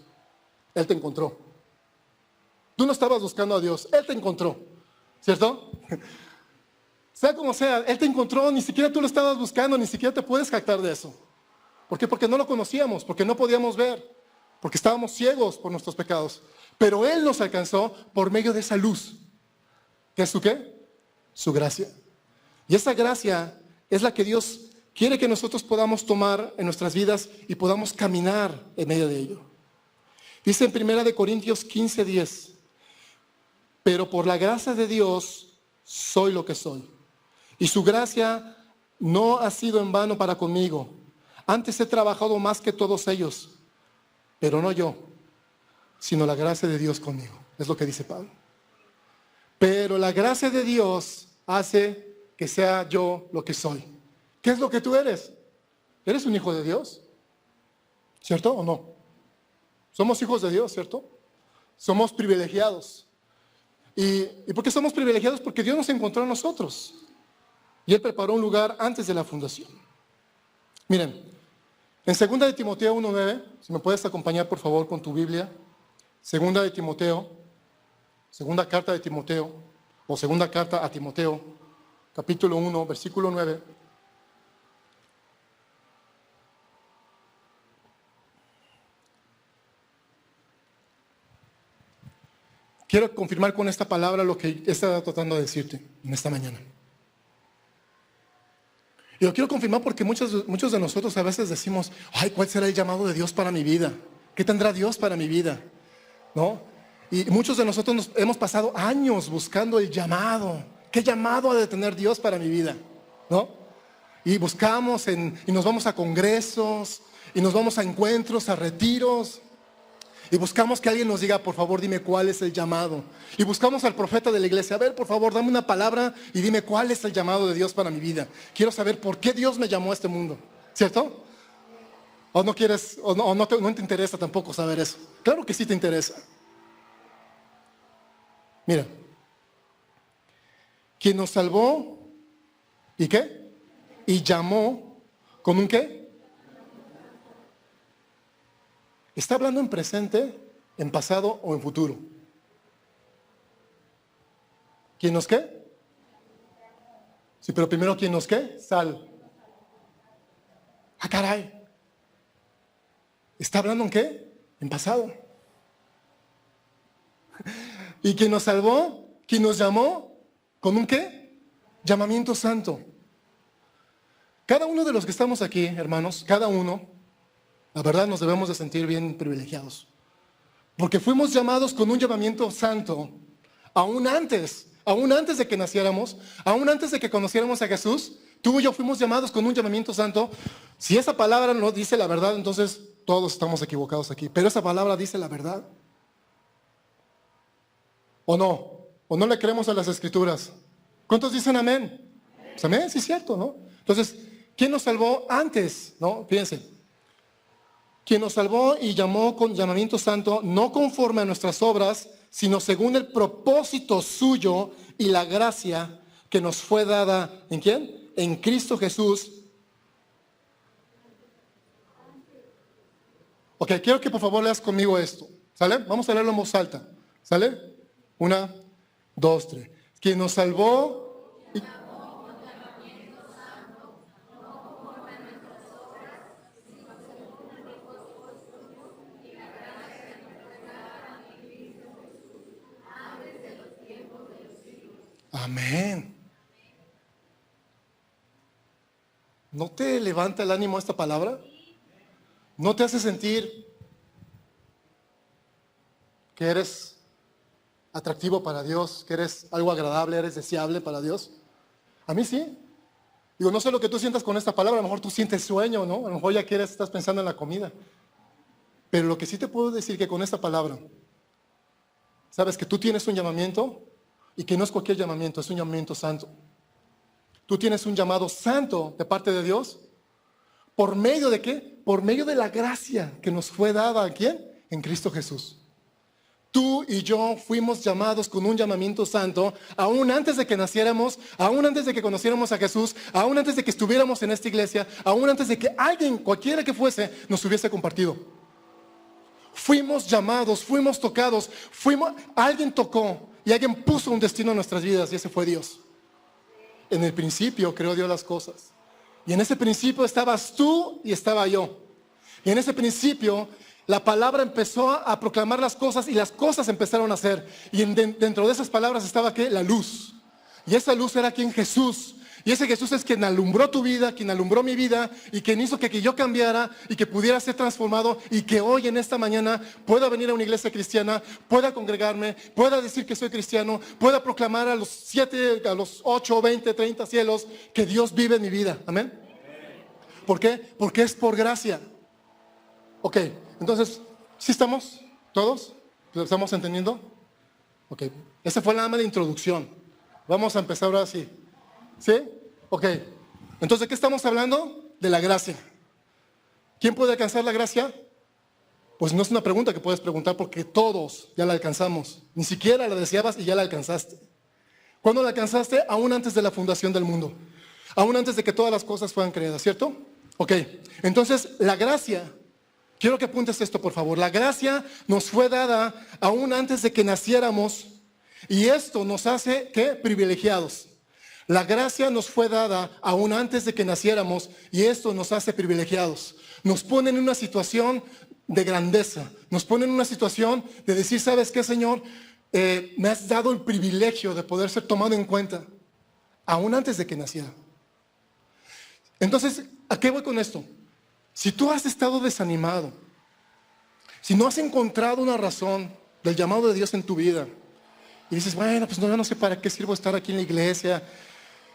Él te encontró. Tú no estabas buscando a Dios, Él te encontró, ¿cierto? Sea como sea, Él te encontró, ni siquiera tú lo estabas buscando, ni siquiera te puedes jactar de eso. ¿Por qué? Porque no lo conocíamos, porque no podíamos ver, porque estábamos ciegos por nuestros pecados. Pero Él nos alcanzó por medio de esa luz. ¿Qué es su qué? Su gracia. Y esa gracia es la que Dios quiere que nosotros podamos tomar en nuestras vidas y podamos caminar en medio de ello. Dice en 1 Corintios 15:10, pero por la gracia de Dios soy lo que soy. Y su gracia no ha sido en vano para conmigo. Antes he trabajado más que todos ellos, pero no yo, sino la gracia de Dios conmigo. Es lo que dice Pablo. Pero la gracia de Dios hace que sea yo lo que soy. ¿Qué es lo que tú eres? ¿Eres un hijo de Dios? ¿Cierto o no? Somos hijos de Dios, ¿cierto? Somos privilegiados. ¿Y por qué somos privilegiados? Porque Dios nos encontró a nosotros. Y Él preparó un lugar antes de la fundación. Miren, en 2 de Timoteo 1:9, si me puedes acompañar por favor con tu Biblia. 2 de Timoteo, segunda carta de Timoteo, o segunda carta a Timoteo, capítulo 1, versículo 9. Quiero confirmar con esta palabra lo que he estado tratando de decirte en esta mañana. Y lo quiero confirmar porque muchos de nosotros a veces decimos, ay, ¿cuál será el llamado de Dios para mi vida? ¿Qué tendrá Dios para mi vida? ¿No? Y muchos de nosotros nos hemos pasado años buscando el llamado. ¿Qué llamado ha de tener Dios para mi vida? ¿No? Y buscamos y nos vamos a congresos, y nos vamos a encuentros, a retiros. Y buscamos que alguien nos diga, por favor, dime cuál es el llamado. Y buscamos al profeta de la iglesia, a ver, por favor, dame una palabra y dime cuál es el llamado de Dios para mi vida. Quiero saber por qué Dios me llamó a este mundo, ¿cierto? ¿O no quieres, no te interesa tampoco saber eso? Claro que sí te interesa. Mira, quien nos salvó, ¿y qué? Y llamó, ¿con un qué? ¿Está hablando en presente, en pasado o en futuro? ¿Quién nos qué? Sí, pero primero, ¿quién nos qué? Ah, caray. ¿Está hablando en qué? En pasado. ¿Y quién nos salvó? ¿Quién nos llamó? ¿Con un qué? Llamamiento santo. Cada uno de los que estamos aquí, hermanos, cada uno, la verdad nos debemos de sentir bien privilegiados. Porque fuimos llamados con un llamamiento santo, aún antes de que naciéramos, aún antes de que conociéramos a Jesús, tú y yo fuimos llamados con un llamamiento santo. Si esa palabra no dice la verdad, entonces todos estamos equivocados aquí. Pero esa palabra dice la verdad. ¿O no? ¿O no le creemos a las Escrituras? ¿Cuántos dicen amén? Pues amén, sí es cierto, ¿no? Entonces, ¿quién nos salvó antes? ¿No? Fíjense. Quien nos salvó y llamó con llamamiento santo, no conforme a nuestras obras, sino según el propósito suyo y la gracia que nos fue dada, ¿en quién? En Cristo Jesús. Ok, quiero que por favor leas conmigo esto, ¿sale? Vamos a leerlo en voz alta, ¿sale? 1, 2, 3. Quien nos salvó y... Amén. ¿No te levanta el ánimo esta palabra? ¿No te hace sentir que eres atractivo para Dios, que eres algo agradable, eres deseable para Dios? A mí sí. Digo, no sé lo que tú sientas con esta palabra, a lo mejor tú sientes sueño, ¿no? A lo mejor ya estás pensando en la comida. Pero lo que sí te puedo decir que con esta palabra, sabes que tú tienes un llamamiento y que no es cualquier llamamiento, es un llamamiento santo. Tú tienes un llamado santo de parte de Dios. ¿Por medio de qué? Por medio de la gracia que nos fue dada ¿a quién? En Cristo Jesús. Tú y yo fuimos llamados con un llamamiento santo, aún antes de que naciéramos, aún antes de que conociéramos a Jesús, aún antes de que estuviéramos en esta iglesia, aún antes de que alguien, cualquiera que fuese, nos hubiese compartido. Fuimos llamados, fuimos tocados, alguien tocó y alguien puso un destino en nuestras vidas y ese fue Dios. En el principio creó Dios las cosas. Y en ese principio estabas tú y estaba yo. Y en ese principio la palabra empezó a proclamar las cosas y las cosas empezaron a ser. Y dentro de esas palabras estaba ¿qué? La luz. Y esa luz era quien Jesús. Y ese Jesús es quien alumbró tu vida, quien alumbró mi vida y quien hizo que yo cambiara y que pudiera ser transformado y que hoy en esta mañana pueda venir a una iglesia cristiana, pueda congregarme, pueda decir que soy cristiano, pueda proclamar a los 7, a los 8, 20, 30 cielos que Dios vive en mi vida. Amén. ¿Por qué? Porque es por gracia. Ok, entonces, ¿sí estamos? ¿Todos? ¿Lo estamos entendiendo? Ok, esa fue nada más la introducción. Vamos a empezar ahora sí. ¿Sí? Ok, entonces ¿de qué estamos hablando? De la gracia. ¿Quién puede alcanzar la gracia? Pues no es una pregunta que puedes preguntar porque todos ya la alcanzamos. Ni siquiera la deseabas y ya la alcanzaste. ¿Cuándo la alcanzaste? Aún antes de la fundación del mundo. Aún antes de que todas las cosas fueran creadas, ¿cierto? Ok, entonces la gracia, quiero que apuntes esto por favor. La gracia nos fue dada aún antes de que naciéramos y esto nos hace, ¿qué? Privilegiados. La gracia nos fue dada aún antes de que naciéramos y esto nos hace privilegiados. Nos pone en una situación de grandeza. Nos pone en una situación de decir, ¿sabes qué, Señor? Me has dado el privilegio de poder ser tomado en cuenta aún antes de que naciera. Entonces, ¿a qué voy con esto? Si tú has estado desanimado, si no has encontrado una razón del llamado de Dios en tu vida y dices, bueno, pues no, yo no sé para qué sirvo estar aquí en la iglesia,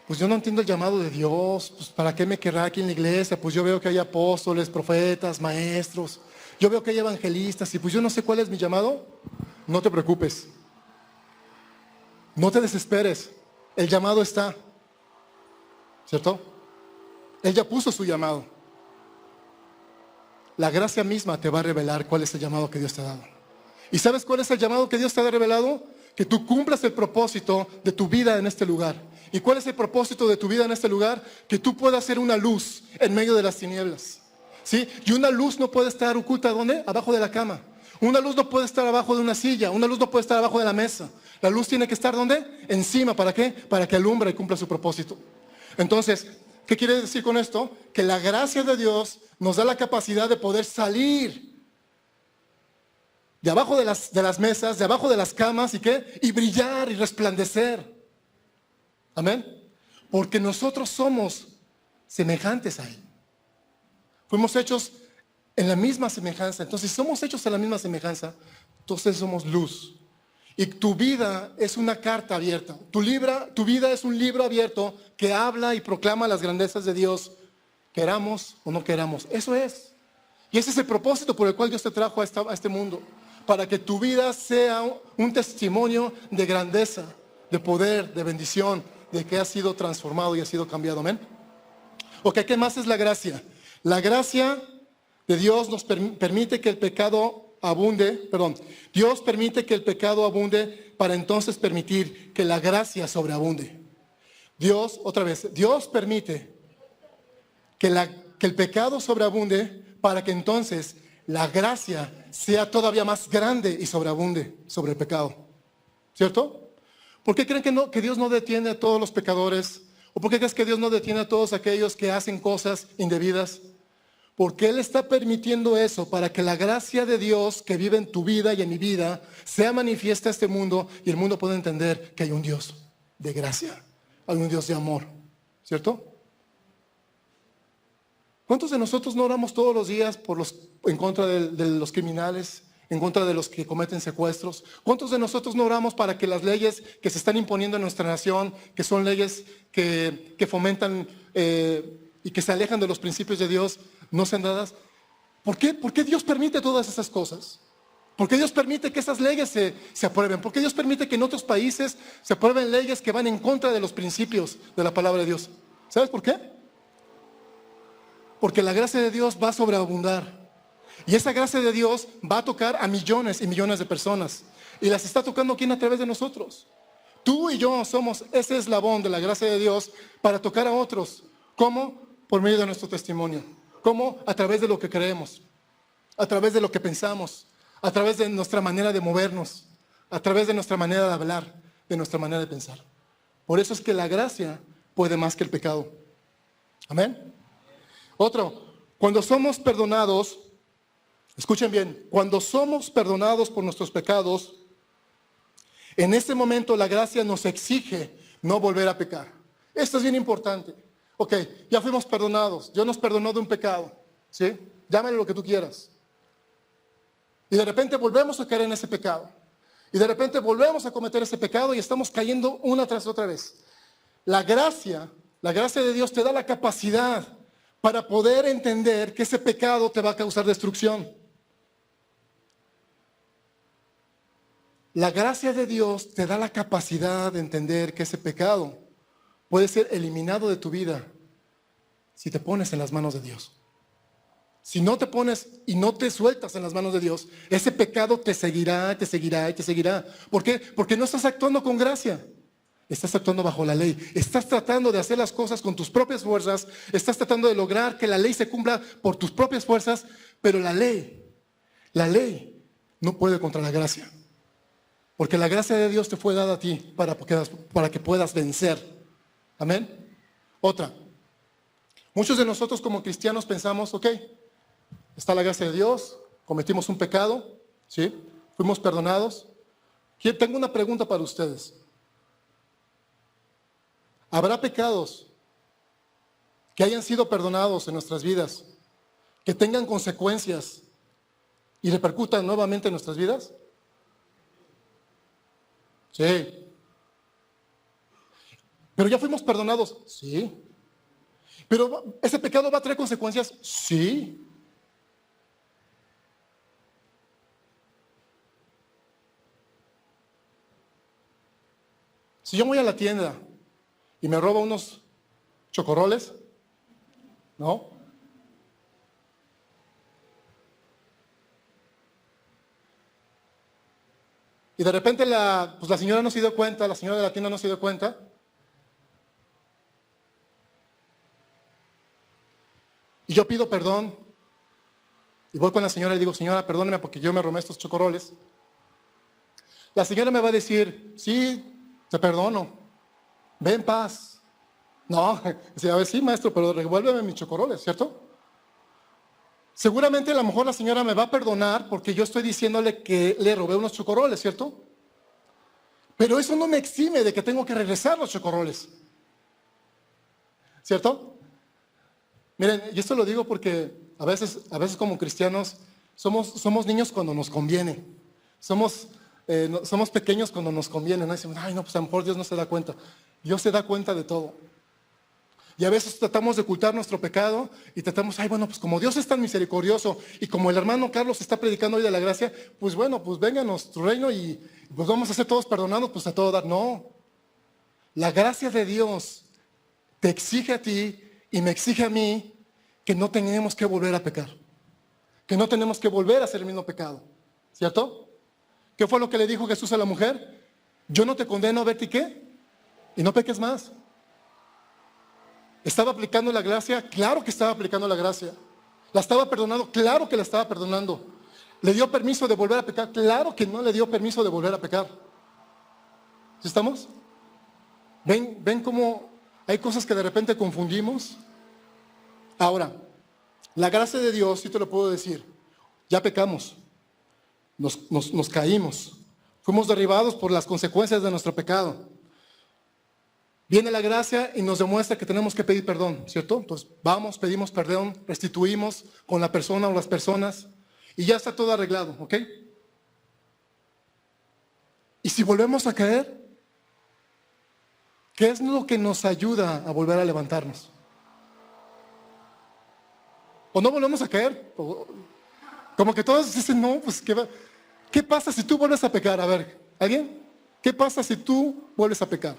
pues yo no entiendo el llamado de Dios, pues ¿para qué me querrá aquí en la iglesia? Pues yo veo que hay apóstoles, profetas, maestros, yo veo que hay evangelistas y pues yo no sé cuál es mi llamado. No te preocupes, no te desesperes, el llamado está, ¿cierto? Él ya puso su llamado. La gracia misma te va a revelar cuál es el llamado que Dios te ha dado. ¿Y sabes cuál es el llamado que Dios te ha revelado? Que tú cumplas el propósito de tu vida en este lugar. ¿Y cuál es el propósito de tu vida en este lugar? Que tú puedas ser una luz en medio de las tinieblas. ¿Sí? Y una luz no puede estar oculta, ¿dónde? Abajo de la cama. Una luz no puede estar abajo de una silla. Una luz no puede estar abajo de la mesa. La luz tiene que estar ¿dónde? Encima. ¿Para qué? Para que alumbre y cumpla su propósito. Entonces, ¿qué quiere decir con esto? Que la gracia de Dios nos da la capacidad de poder salir de abajo de las mesas, de abajo de las camas, ¿y qué? Y brillar y resplandecer. Amén. Porque nosotros somos semejantes a Él. Fuimos hechos en la misma semejanza. Entonces, si somos hechos en la misma semejanza, entonces somos luz. Y tu vida es una carta abierta. Tu vida es un libro abierto que habla y proclama las grandezas de Dios, queramos o no queramos. Eso es. Y ese es el propósito por el cual Dios te trajo a este mundo. Para que tu vida sea un testimonio de grandeza, de poder, de bendición, de que has sido transformado y has sido cambiado. Amén. Ok, ¿qué más es la gracia? La gracia de Dios nos permite que el pecado abunde, Dios permite que el pecado abunde para entonces permitir que la gracia sobreabunde. Dios permite que el pecado sobreabunde para que entonces la gracia sea todavía más grande y sobreabunde sobre el pecado. ¿Cierto? ¿Por qué creen que Dios no detiene a todos los pecadores? ¿O por qué crees que Dios no detiene a todos aquellos que hacen cosas indebidas? Porque Él está permitiendo eso para que la gracia de Dios que vive en tu vida y en mi vida sea manifiesta a este mundo y el mundo pueda entender que hay un Dios de gracia, hay un Dios de amor. ¿Cierto? ¿Cuántos de nosotros no oramos todos los días en contra de los criminales, en contra de los que cometen secuestros? ¿Cuántos de nosotros no oramos para que las leyes que se están imponiendo en nuestra nación, que son leyes que fomentan y que se alejan de los principios de Dios, no sean dadas? ¿Por qué Dios permite todas esas cosas? ¿Por qué Dios permite que esas leyes se aprueben? ¿Por qué Dios permite que en otros países se aprueben leyes que van en contra de los principios de la palabra de Dios? ¿Sabes por qué? Porque la gracia de Dios va a sobreabundar. Y esa gracia de Dios va a tocar a millones y millones de personas. Y las está tocando ¿quién? A través de nosotros. Tú y yo somos ese eslabón de la gracia de Dios para tocar a otros. ¿Cómo? Por medio de nuestro testimonio. ¿Cómo? A través de lo que creemos. A través de lo que pensamos. A través de nuestra manera de movernos. A través de nuestra manera de hablar. De nuestra manera de pensar. Por eso es que la gracia puede más que el pecado. Amén. Otro, cuando somos perdonados, escuchen bien, cuando somos perdonados por nuestros pecados, en ese momento la gracia nos exige no volver a pecar. Esto es bien importante. Ok, ya fuimos perdonados, Dios nos perdonó de un pecado, ¿sí? Llámale lo que tú quieras. Y de repente volvemos a caer en ese pecado. Y de repente volvemos a cometer ese pecado y estamos cayendo una tras otra vez. La gracia de Dios te da la capacidad para poder entender que ese pecado te va a causar destrucción. La gracia de Dios te da la capacidad de entender que ese pecado puede ser eliminado de tu vida si te pones en las manos de Dios. Si no te pones y no te sueltas en las manos de Dios, ese pecado te seguirá, te seguirá y te seguirá. ¿Por qué? Porque no estás actuando con gracia. Estás actuando bajo la ley. Estás tratando de hacer las cosas con tus propias fuerzas. Estás tratando de lograr que la ley se cumpla por tus propias fuerzas. Pero la ley no puede contra la gracia. Porque la gracia de Dios te fue dada a ti para que puedas vencer. Amén. Otra. Muchos de nosotros como cristianos pensamos, ok, está la gracia de Dios, cometimos un pecado, ¿sí? Fuimos perdonados. Tengo una pregunta para ustedes. ¿Habrá pecados que hayan sido perdonados en nuestras vidas, que tengan consecuencias y repercutan nuevamente en nuestras vidas? Sí. ¿Pero ya fuimos perdonados? Sí. ¿Pero ese pecado va a traer consecuencias? Sí. Si yo voy a la tienda y me robo unos chocorroles, ¿no? Y de repente la señora no se dio cuenta, la señora de la tienda no se dio cuenta. Y yo pido perdón. Y voy con la señora y digo, señora, perdóneme porque yo me robé estos chocorroles. La señora me va a decir, sí, te perdono. Ve en paz. No, a ver, sí, maestro, pero revuélveme mis chocorroles, ¿cierto? Seguramente a lo mejor la señora me va a perdonar porque yo estoy diciéndole que le robé unos chocorroles, ¿cierto? Pero eso no me exime de que tengo que regresar los chocorroles. ¿Cierto? Miren, y esto lo digo porque a veces como cristianos somos niños cuando nos conviene. Somos pequeños cuando nos conviene. ¿No? Decimos, ay, no, pues a lo mejor Dios no se da cuenta. Dios se da cuenta de todo. Y a veces tratamos de ocultar nuestro pecado y tratamos, ay, bueno, pues como Dios es tan misericordioso y como el hermano Carlos está predicando hoy de la gracia, pues bueno, pues venga a nuestro reino y pues vamos a ser todos perdonados, pues a todo dar. No. La gracia de Dios te exige a ti y me exige a mí que no tenemos que volver a pecar. Que no tenemos que volver a hacer el mismo pecado. ¿Cierto? ¿Qué fue lo que le dijo Jesús a la mujer? Yo no te condeno, vete y qué. Y no peques más. ¿Estaba aplicando la gracia? Claro que estaba aplicando la gracia. ¿La estaba perdonando? Claro que la estaba perdonando. ¿Le dio permiso de volver a pecar? Claro que no le dio permiso de volver a pecar. ¿Sí estamos? ¿Ven cómo hay cosas que de repente confundimos? Ahora, la gracia de Dios, sí te lo puedo decir, ya pecamos, nos caímos, fuimos derribados por las consecuencias de nuestro pecado. Viene la gracia y nos demuestra que tenemos que pedir perdón, ¿cierto? Entonces vamos, pedimos perdón, restituimos con la persona o las personas y ya está todo arreglado, ¿ok? Y si volvemos a caer, ¿qué es lo que nos ayuda a volver a levantarnos? ¿O no volvemos a caer? Como que todos dicen, no, pues ¿qué pasa si tú vuelves a pecar? A ver, ¿alguien? ¿Qué pasa si tú vuelves a pecar?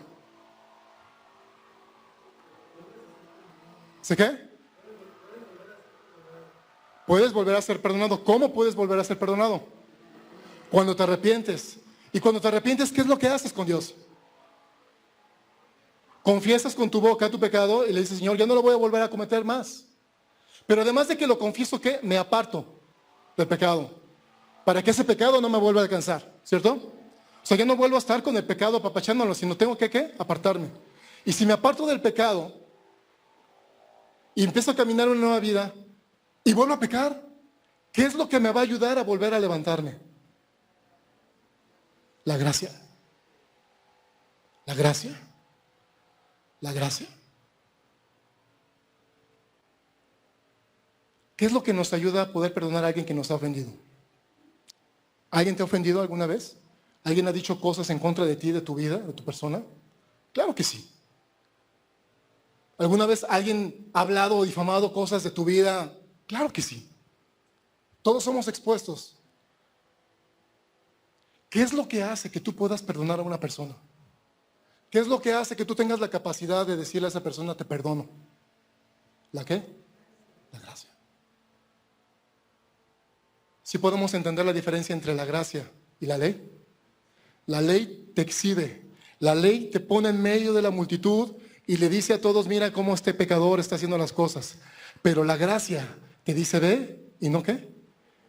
¿Sí qué? Puedes volver a ser perdonado. ¿Cómo puedes volver a ser perdonado? Cuando te arrepientes. Y cuando te arrepientes, ¿qué es lo que haces con Dios? Confiesas con tu boca tu pecado y le dices, Señor, ya no lo voy a volver a cometer más. Pero además de que lo confieso, ¿qué? Me aparto del pecado. Para que ese pecado no me vuelva a alcanzar, ¿cierto? O sea, ya no vuelvo a estar con el pecado apapachándolo, sino tengo que, ¿qué? Apartarme. Y si me aparto del pecado y empiezo a caminar una nueva vida y vuelvo a pecar, ¿qué es lo que me va a ayudar a volver a levantarme? La gracia. La gracia. La gracia. ¿Qué es lo que nos ayuda a poder perdonar a alguien que nos ha ofendido? ¿Alguien te ha ofendido alguna vez? ¿Alguien ha dicho cosas en contra de ti, de tu vida, de tu persona? Claro que sí. ¿Alguna vez alguien ha hablado o difamado cosas de tu vida? Claro que sí. Todos somos expuestos. ¿Qué es lo que hace que tú puedas perdonar a una persona? ¿Qué es lo que hace que tú tengas la capacidad de decirle a esa persona, te perdono? ¿La qué? La gracia. ¿Sí podemos entender la diferencia entre la gracia y la ley? La ley te exhibe. La ley te pone en medio de la multitud y le dice a todos, mira cómo este pecador está haciendo las cosas. Pero la gracia te dice, ve, ¿y no qué?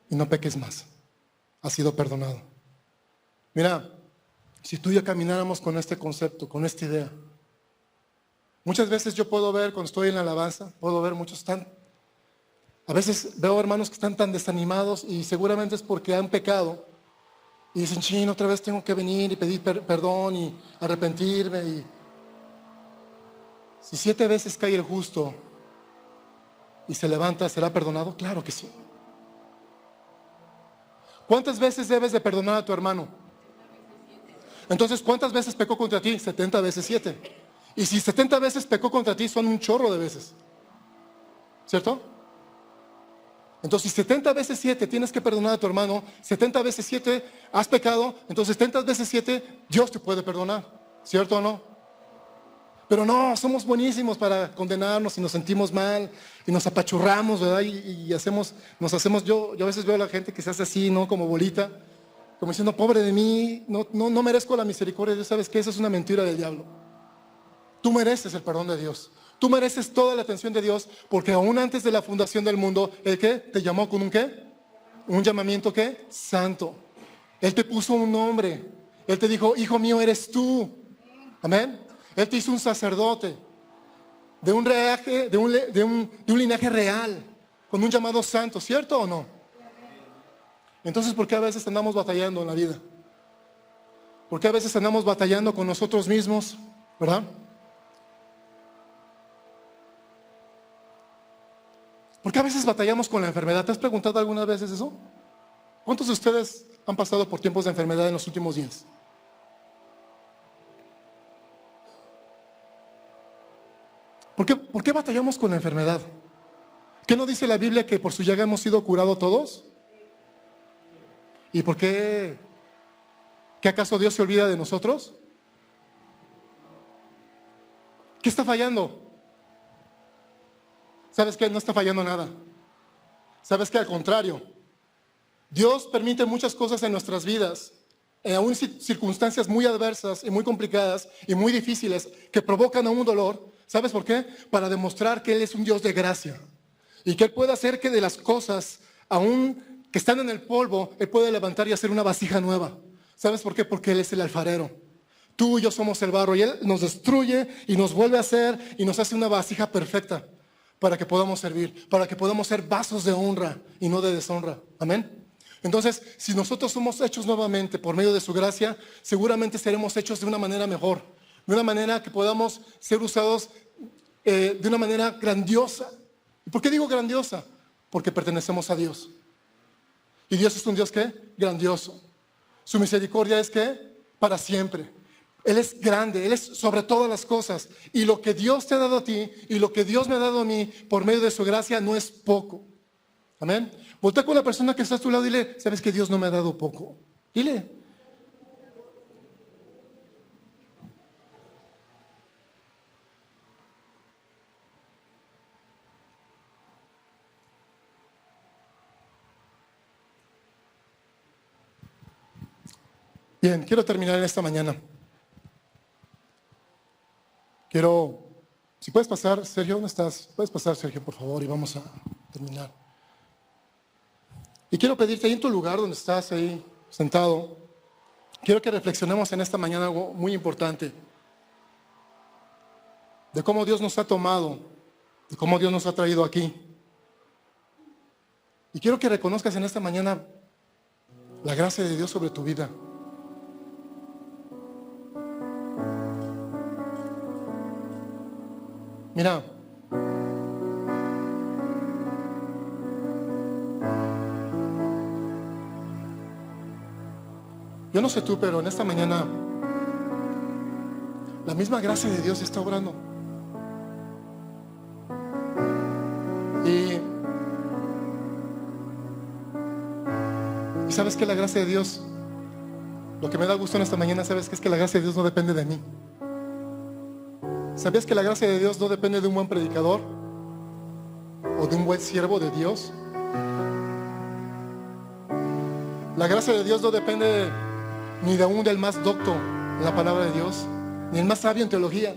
Y no peques más. Has sido perdonado. Mira, si tú y yo camináramos con este concepto, con esta idea, muchas veces yo puedo ver, cuando estoy en la alabanza, puedo ver muchos están, a veces veo hermanos que están tan desanimados y seguramente es porque han pecado y dicen, ching, otra vez tengo que venir y pedir perdón y arrepentirme. Y si 7 veces cae el justo y se levanta, ¿será perdonado? Claro que sí. ¿Cuántas veces debes de perdonar a tu hermano? Entonces, ¿cuántas veces pecó contra ti? 70 veces 7. Y si 70 veces pecó contra ti, son un chorro de veces. ¿Cierto? Entonces, si 70 veces 7 tienes que perdonar a tu hermano, 70 veces 7 has pecado, entonces 70 veces 7 Dios te puede perdonar. ¿Cierto o no? Pero no, somos buenísimos para condenarnos y nos sentimos mal y nos apachurramos, ¿verdad? Y nos hacemos, yo a veces veo a la gente que se hace así, ¿no? Como bolita, como diciendo, pobre de mí, no merezco la misericordia de Dios. ¿Sabes qué? Esa es una mentira del diablo. Tú mereces el perdón de Dios. Tú mereces toda la atención de Dios, porque aún antes de la fundación del mundo, ¿el qué? Te llamó con un ¿qué? Un llamamiento ¿qué? Santo. Él te puso un nombre. Él te dijo, hijo mío eres tú. Amén. Él te hizo un sacerdote de un linaje real, con un llamado santo, ¿cierto o no? Entonces, ¿por qué a veces andamos batallando en la vida? ¿Por qué a veces andamos batallando con nosotros mismos? ¿Verdad? ¿Por qué a veces batallamos con la enfermedad? ¿Te has preguntado algunas veces eso? ¿Cuántos de ustedes han pasado por tiempos de enfermedad en los últimos días? ¿Por qué batallamos con la enfermedad? ¿Qué no dice la Biblia que por su llaga hemos sido curados todos? ¿Y por qué? ¿Qué acaso Dios se olvida de nosotros? ¿Qué está fallando? ¿Sabes qué? No está fallando nada. ¿Sabes qué? Al contrario, Dios permite muchas cosas en nuestras vidas, aún circunstancias muy adversas y muy complicadas y muy difíciles que provocan aún dolor. ¿Sabes por qué? Para demostrar que Él es un Dios de gracia y que Él puede hacer que de las cosas, aún que están en el polvo, Él puede levantar y hacer una vasija nueva. ¿Sabes por qué? Porque Él es el alfarero. Tú y yo somos el barro y Él nos destruye y nos vuelve a hacer y nos hace una vasija perfecta para que podamos servir, para que podamos ser vasos de honra y no de deshonra. Amén. Entonces, si nosotros somos hechos nuevamente por medio de su gracia, seguramente seremos hechos de una manera mejor, de una manera que podamos ser usados de una manera grandiosa. ¿Y por qué digo grandiosa? Porque pertenecemos a Dios. ¿Y Dios es un Dios qué? Grandioso. Su misericordia es ¿qué? Para siempre. Él es grande, Él es sobre todas las cosas. Y lo que Dios te ha dado a ti y lo que Dios me ha dado a mí por medio de su gracia no es poco. Amén. Voltea con la persona que está a tu lado y dile, ¿sabes que Dios no me ha dado poco? Dile. Bien, quiero terminar en esta mañana. Si puedes pasar, Sergio, ¿dónde estás? Puedes pasar, Sergio, por favor, y vamos a terminar. Y quiero pedirte ahí en tu lugar donde estás ahí sentado, quiero que reflexionemos en esta mañana algo muy importante, de cómo Dios nos ha tomado, de cómo Dios nos ha traído aquí. Y quiero que reconozcas en esta mañana la gracia de Dios sobre tu vida. Mira, yo no sé tú, pero en esta mañana la misma gracia de Dios está obrando. Y sabes que la gracia de Dios, lo que me da gusto en esta mañana, sabes que es que la gracia de Dios no depende de mí. ¿Sabías que la gracia de Dios no depende de un buen predicador o de un buen siervo de Dios? La gracia de Dios no depende ni de aún del más docto en la palabra de Dios, ni el más sabio en teología.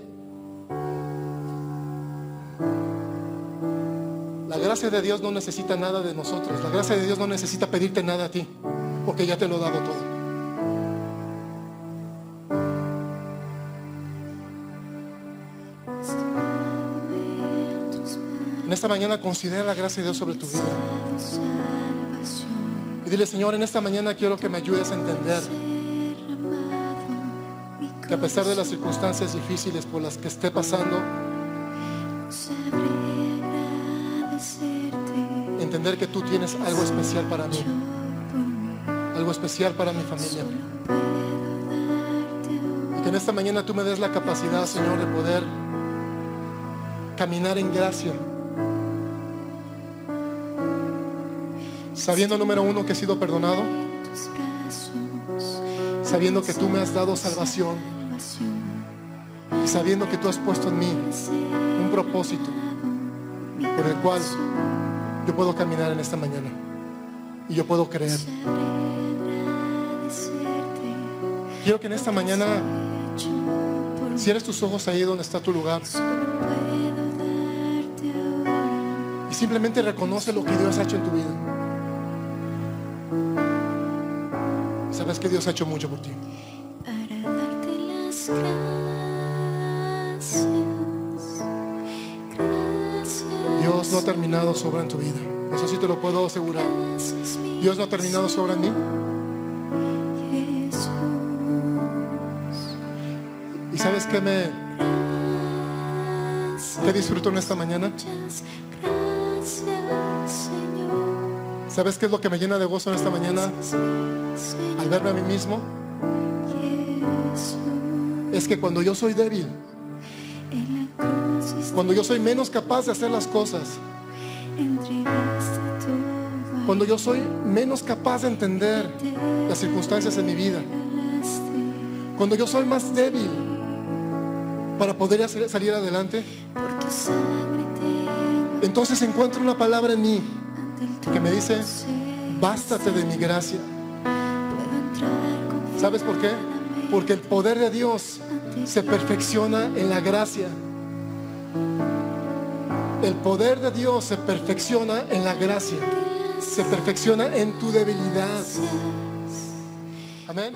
La gracia de Dios no necesita nada de nosotros. La gracia de Dios no necesita pedirte nada a ti, porque ya te lo he dado todo. En esta mañana considera la gracia de Dios sobre tu vida. Y dile: Señor, en esta mañana quiero que me ayudes a entender que a pesar de las circunstancias difíciles por las que esté pasando, entender que tú tienes algo especial para mí, algo especial para mi familia. Y que en esta mañana tú me des la capacidad, Señor, de poder caminar en gracia, sabiendo, número uno, que he sido perdonado, sabiendo que tú me has dado salvación y sabiendo que tú has puesto en mí un propósito por el cual yo puedo caminar en esta mañana y yo puedo creer. Quiero que en esta mañana cierres tus ojos ahí donde está tu lugar y simplemente reconoce lo que Dios ha hecho en tu vida. Sabes que Dios ha hecho mucho por ti. Para darte las gracias. Dios no ha terminado su obra en tu vida. Eso sí te lo puedo asegurar. Dios no ha terminado su obra en mí. ¿Y sabes qué disfruto en esta mañana? ¿Sabes qué es lo que me llena de gozo en esta mañana? Al verme a mí mismo, es que cuando yo soy débil, cuando yo soy menos capaz de hacer las cosas, cuando yo soy menos capaz de entender las circunstancias en mi vida, cuando yo soy más débil para poder salir adelante, entonces encuentro una palabra en mí que me dice: bástate de mi gracia. ¿Sabes por qué? Porque el poder de Dios se perfecciona en la gracia. El poder de Dios se perfecciona en la gracia. Se perfecciona en tu debilidad. Amén.